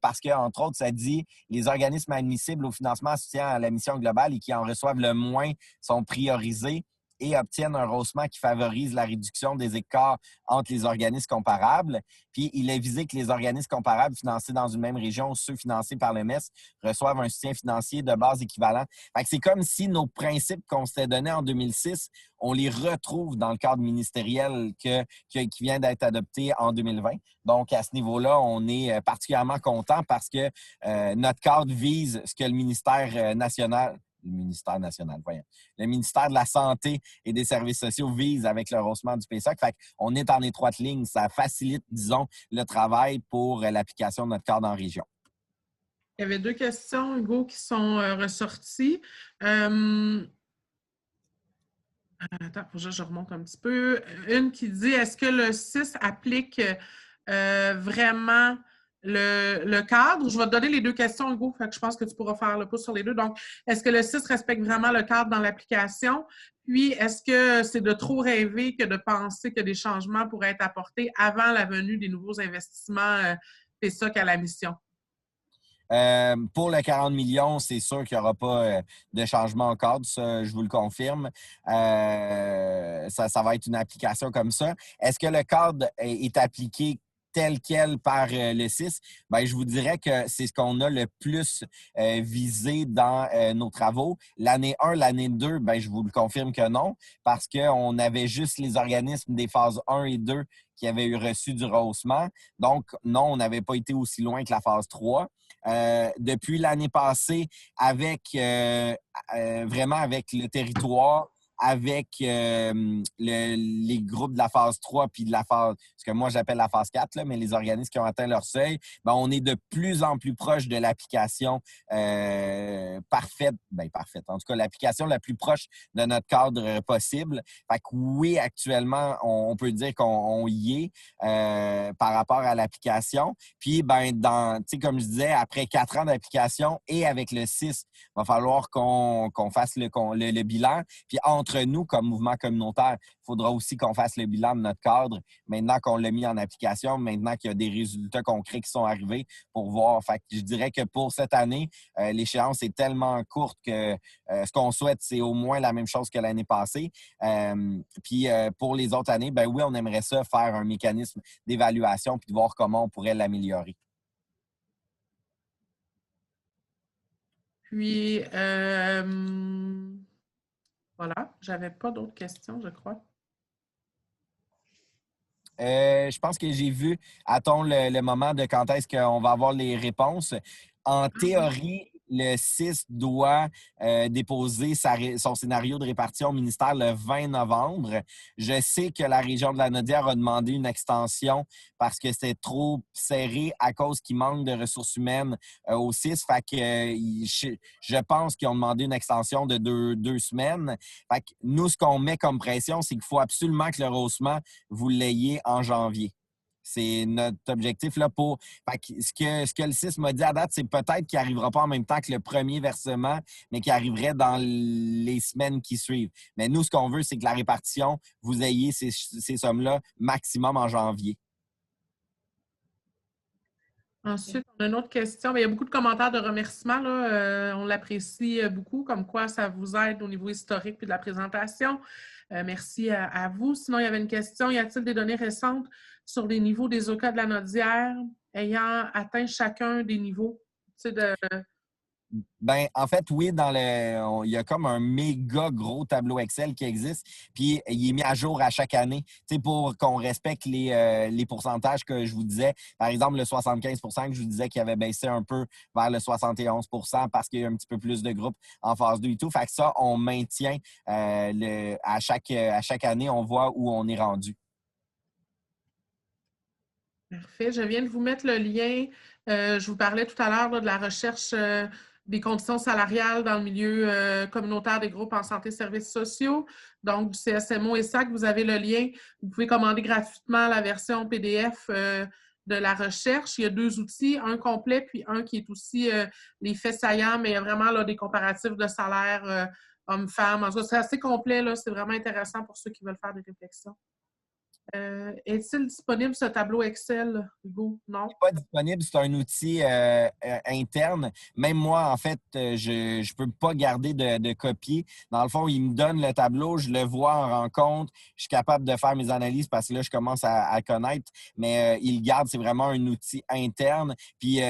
parce que, entre autres, ça dit les organismes admissibles au financement en soutien à la mission globale et qui en reçoivent le moins sont priorisés et obtiennent un rehaussement qui favorise la réduction des écarts entre les organismes comparables. Puis, il est visé que les organismes comparables financés dans une même région ou ceux financés par le MES reçoivent un soutien financier de base équivalent. Fait que c'est comme si nos principes qu'on s'était donnés en 2006, on les retrouve dans le cadre ministériel qui vient d'être adopté en 2020. Donc, à ce niveau-là, on est particulièrement content parce que notre cadre vise ce que le ministère national... Le ministère de la Santé et des Services sociaux vise avec le rehaussement du PSOC. Fait qu'on est en étroite ligne. Ça facilite, disons, le travail pour l'application de notre cadre en région. Il y avait 2 questions, Hugo, qui sont ressorties. Attends, je remonte un petit peu. Une qui dit, est-ce que le 6 applique vraiment le cadre? Je vais te donner les 2 questions, Hugo, fait que je pense que tu pourras faire le pouce sur les 2. Donc, est-ce que le 6 respecte vraiment le cadre dans l'application? Puis, est-ce que c'est de trop rêver que de penser que des changements pourraient être apportés avant la venue des nouveaux investissements PSOC à la mission? Pour le 40 millions, c'est sûr qu'il n'y aura pas de changement en cadre, ça, je vous le confirme. Ça va être une application comme ça. Est-ce que le cadre est appliqué tel quel par le 6, ben, je vous dirais que c'est ce qu'on a le plus visé dans nos travaux. L'année 1, l'année 2, ben, je vous le confirme que non, parce qu'on avait juste les organismes des phases 1 et 2 qui avaient eu reçu du rehaussement. Donc, non, on n'avait pas été aussi loin que la phase 3. Depuis l'année passée, avec vraiment avec le territoire, avec les groupes de la phase 3 puis de la phase, ce que moi j'appelle la phase 4, là, mais les organismes qui ont atteint leur seuil, ben, on est de plus en plus proche de l'application parfaite. Ben, parfaite. En tout cas, l'application la plus proche de notre cadre possible. Fait que oui, actuellement, on peut dire qu'on y est par rapport à l'application. Puis, ben, tu sais, comme je disais, après 4 ans d'application et avec le 6, il va falloir qu'on fasse le bilan. Puis, entre nous, comme mouvement communautaire, il faudra aussi qu'on fasse le bilan de notre cadre maintenant qu'on l'a mis en application, maintenant qu'il y a des résultats concrets qui sont arrivés pour voir. Fait que je dirais que pour cette année, l'échéance est tellement courte que ce qu'on souhaite, c'est au moins la même chose que l'année passée. Puis pour les autres années, ben oui, on aimerait ça faire un mécanisme d'évaluation puis de voir comment on pourrait l'améliorer. Puis, voilà, j'avais pas d'autres questions, je crois. Je pense que j'ai vu, attends le moment de quand est-ce qu'on va avoir les réponses. En théorie, le 6 doit déposer son scénario de répartition au ministère le 20 novembre. Je sais que la région de la Naudière a demandé une extension parce que c'est trop serré à cause qu'il manque de ressources humaines au 6. Fait que je pense qu'ils ont demandé une extension de deux semaines. Fait que nous, ce qu'on met comme pression, c'est qu'il faut absolument que le rehaussement, vous l'ayez en janvier. C'est notre objectif là pour. Fait que ce que le 6 m'a dit à date, c'est peut-être qu'il n'arrivera pas en même temps que le premier versement, mais qu'il arriverait dans les semaines qui suivent. Mais nous, ce qu'on veut, c'est que la répartition, vous ayez ces sommes-là maximum en janvier. Ensuite, on a une autre question. Il y a beaucoup de commentaires de remerciements. Là. On l'apprécie beaucoup, comme quoi ça vous aide au niveau historique et de la présentation. Merci à vous. Sinon, il y avait une question. Y a-t-il des données récentes sur les niveaux des OCA de la Naudière ayant atteint chacun des niveaux? Ben, en fait, oui, il y a comme un méga gros tableau Excel qui existe, puis il est mis à jour à chaque année, tu sais, pour qu'on respecte les pourcentages que je vous disais. Par exemple, le 75 que je vous disais qu'il avait baissé un peu vers le 71 parce qu'il y a un petit peu plus de groupes en phase 2 et tout. Fait que ça, on maintient à chaque année, on voit où on est rendu. Parfait. Je viens de vous mettre le lien. Je vous parlais tout à l'heure de la recherche des conditions salariales dans le milieu communautaire des groupes en santé et services sociaux. Donc, du CSMO et SAC, vous avez le lien. Vous pouvez commander gratuitement la version PDF de la recherche. Il y a 2 outils, un complet puis un qui est aussi les faits saillants, mais il y a vraiment là, des comparatifs de salaire hommes-femmes. En tout cas, c'est assez complet. C'est vraiment intéressant pour ceux qui veulent faire des réflexions. Est-il disponible ce tableau Excel, Hugo? Non? Il n'est pas disponible, c'est un outil interne. Même moi, en fait, je ne peux pas garder de copie. Dans le fond, il me donne le tableau, je le vois en rencontre, je suis capable de faire mes analyses parce que là, je commence à connaître, mais il garde, c'est vraiment un outil interne. Puis,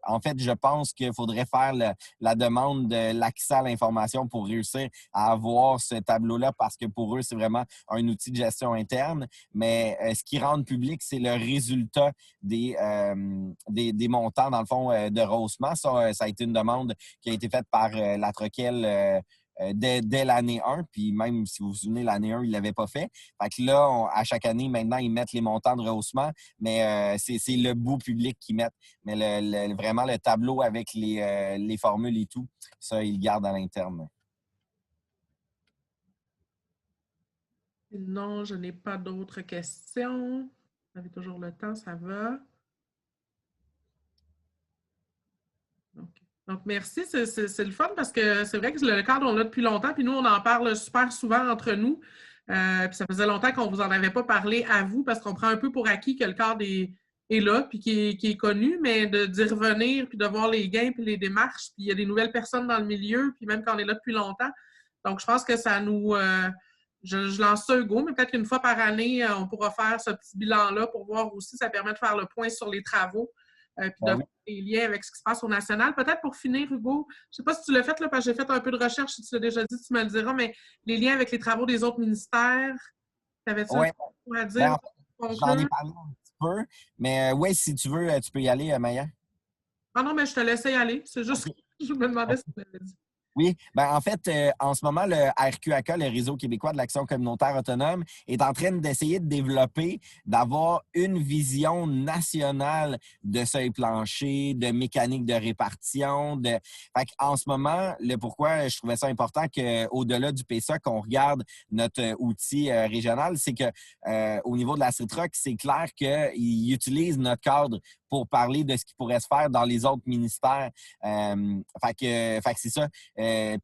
en fait, je pense qu'il faudrait faire la demande de l'accès à l'information pour réussir à avoir ce tableau-là parce que pour eux, c'est vraiment un outil de gestion interne. Mais ce qui rend public, c'est le résultat des montants, dans le fond, de rehaussement. Ça a été une demande qui a été faite par la Troquel dès l'année 1, puis même si vous vous souvenez, l'année 1, ils ne l'avaient pas fait. Fait que là, à chaque année, maintenant, ils mettent les montants de rehaussement, mais c'est le bout public qu'ils mettent. Mais vraiment, le tableau avec les formules et tout, ça, ils le gardent à l'interne. Non, je n'ai pas d'autres questions. Vous avez toujours le temps, ça va. Donc, merci. C'est le fun parce que c'est vrai que le cadre, on l'a depuis longtemps, puis nous, on en parle super souvent entre nous. Puis ça faisait longtemps qu'on ne vous en avait pas parlé à vous parce qu'on prend un peu pour acquis que le cadre est là, puis qui est connu, mais d'y revenir, puis de voir les gains, puis les démarches, puis il y a des nouvelles personnes dans le milieu, puis même quand on est là depuis longtemps. Donc, je pense que ça nous je lance ça, Hugo, mais peut-être qu'une fois par année, on pourra faire ce petit bilan-là pour voir aussi, ça permet de faire le point sur les travaux, puis de Ben faire oui. des liens avec ce qui se passe au national. Peut-être pour finir, Hugo, je ne sais pas si tu l'as fait, là, parce que j'ai fait un peu de recherche, si tu l'as déjà dit, tu me le diras, mais les liens avec les travaux des autres ministères, t'avais-tu un Ouais. peu à Ben, dire en fait, pour j'en ai conclure? parlé un petit peu, mais oui, si tu veux, tu peux y aller, Maya. Ah non, mais je te laissais y aller. C'est juste OK. que je me demandais si tu l'avais dit. Oui, ben en fait, en ce moment, le RQAK, le Réseau québécois de l'action communautaire autonome, est en train d'essayer de développer, d'avoir une vision nationale de seuil plancher, de mécanique de répartition. Fait en ce moment, le pourquoi je trouvais ça important qu'au-delà du PSA, qu'on regarde notre outil régional, c'est que au niveau de la CITROC, c'est clair qu'ils utilisent notre cadre pour parler de ce qui pourrait se faire dans les autres ministères. Fait que c'est ça.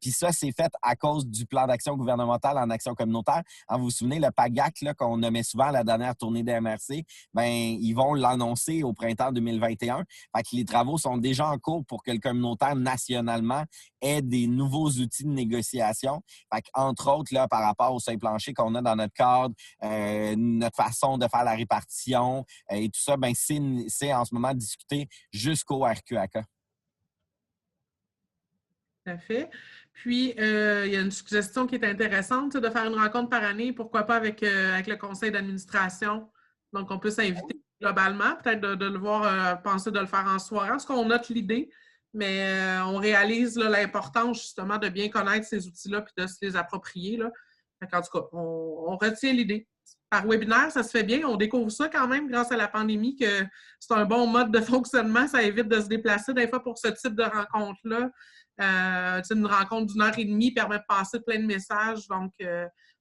Puis ça, c'est fait à cause du plan d'action gouvernemental en action communautaire. Vous vous souvenez, le PAGAC là, qu'on nommait souvent à la dernière tournée des MRC, ben, ils vont l'annoncer au printemps 2021. Fait que les travaux sont déjà en cours pour que le communautaire nationalement ait des nouveaux outils de négociation. Fait entre autres, là, par rapport au seuil plancher qu'on a dans notre cadre, notre façon de faire la répartition et tout ça, ben, c'est en ce moment discuté jusqu'au RQAK. Tout à fait. Puis, il y a une suggestion qui est intéressante, de faire une rencontre par année, pourquoi pas avec le conseil d'administration. Donc, on peut s'inviter globalement, peut-être de le voir, penser de le faire en soirée, parce qu'on note l'idée, mais on réalise l'importance justement de bien connaître ces outils-là puis de se les approprier. Là. En tout cas, on retient l'idée. Par webinaire, ça se fait bien. On découvre ça quand même grâce à la pandémie, que c'est un bon mode de fonctionnement. Ça évite de se déplacer des fois pour ce type de rencontre-là. Une rencontre d'1 heure et demie permet de passer plein de messages, donc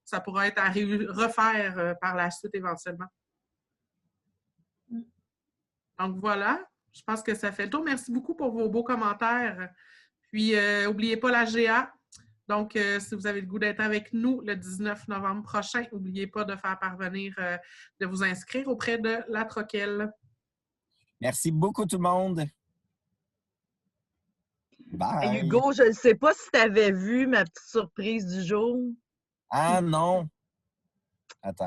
ça pourra être à refaire par la suite éventuellement. Donc voilà, je pense que ça fait le tour. Merci beaucoup pour vos beaux commentaires. Puis, n'oubliez pas la GA. Donc, si vous avez le goût d'être avec nous le 19 novembre prochain, n'oubliez pas de faire parvenir, de vous inscrire auprès de la Troquelle. Merci beaucoup tout le monde. Bye. Hey, Hugo, je ne sais pas si tu avais vu ma petite surprise du jour. Ah non. Attends.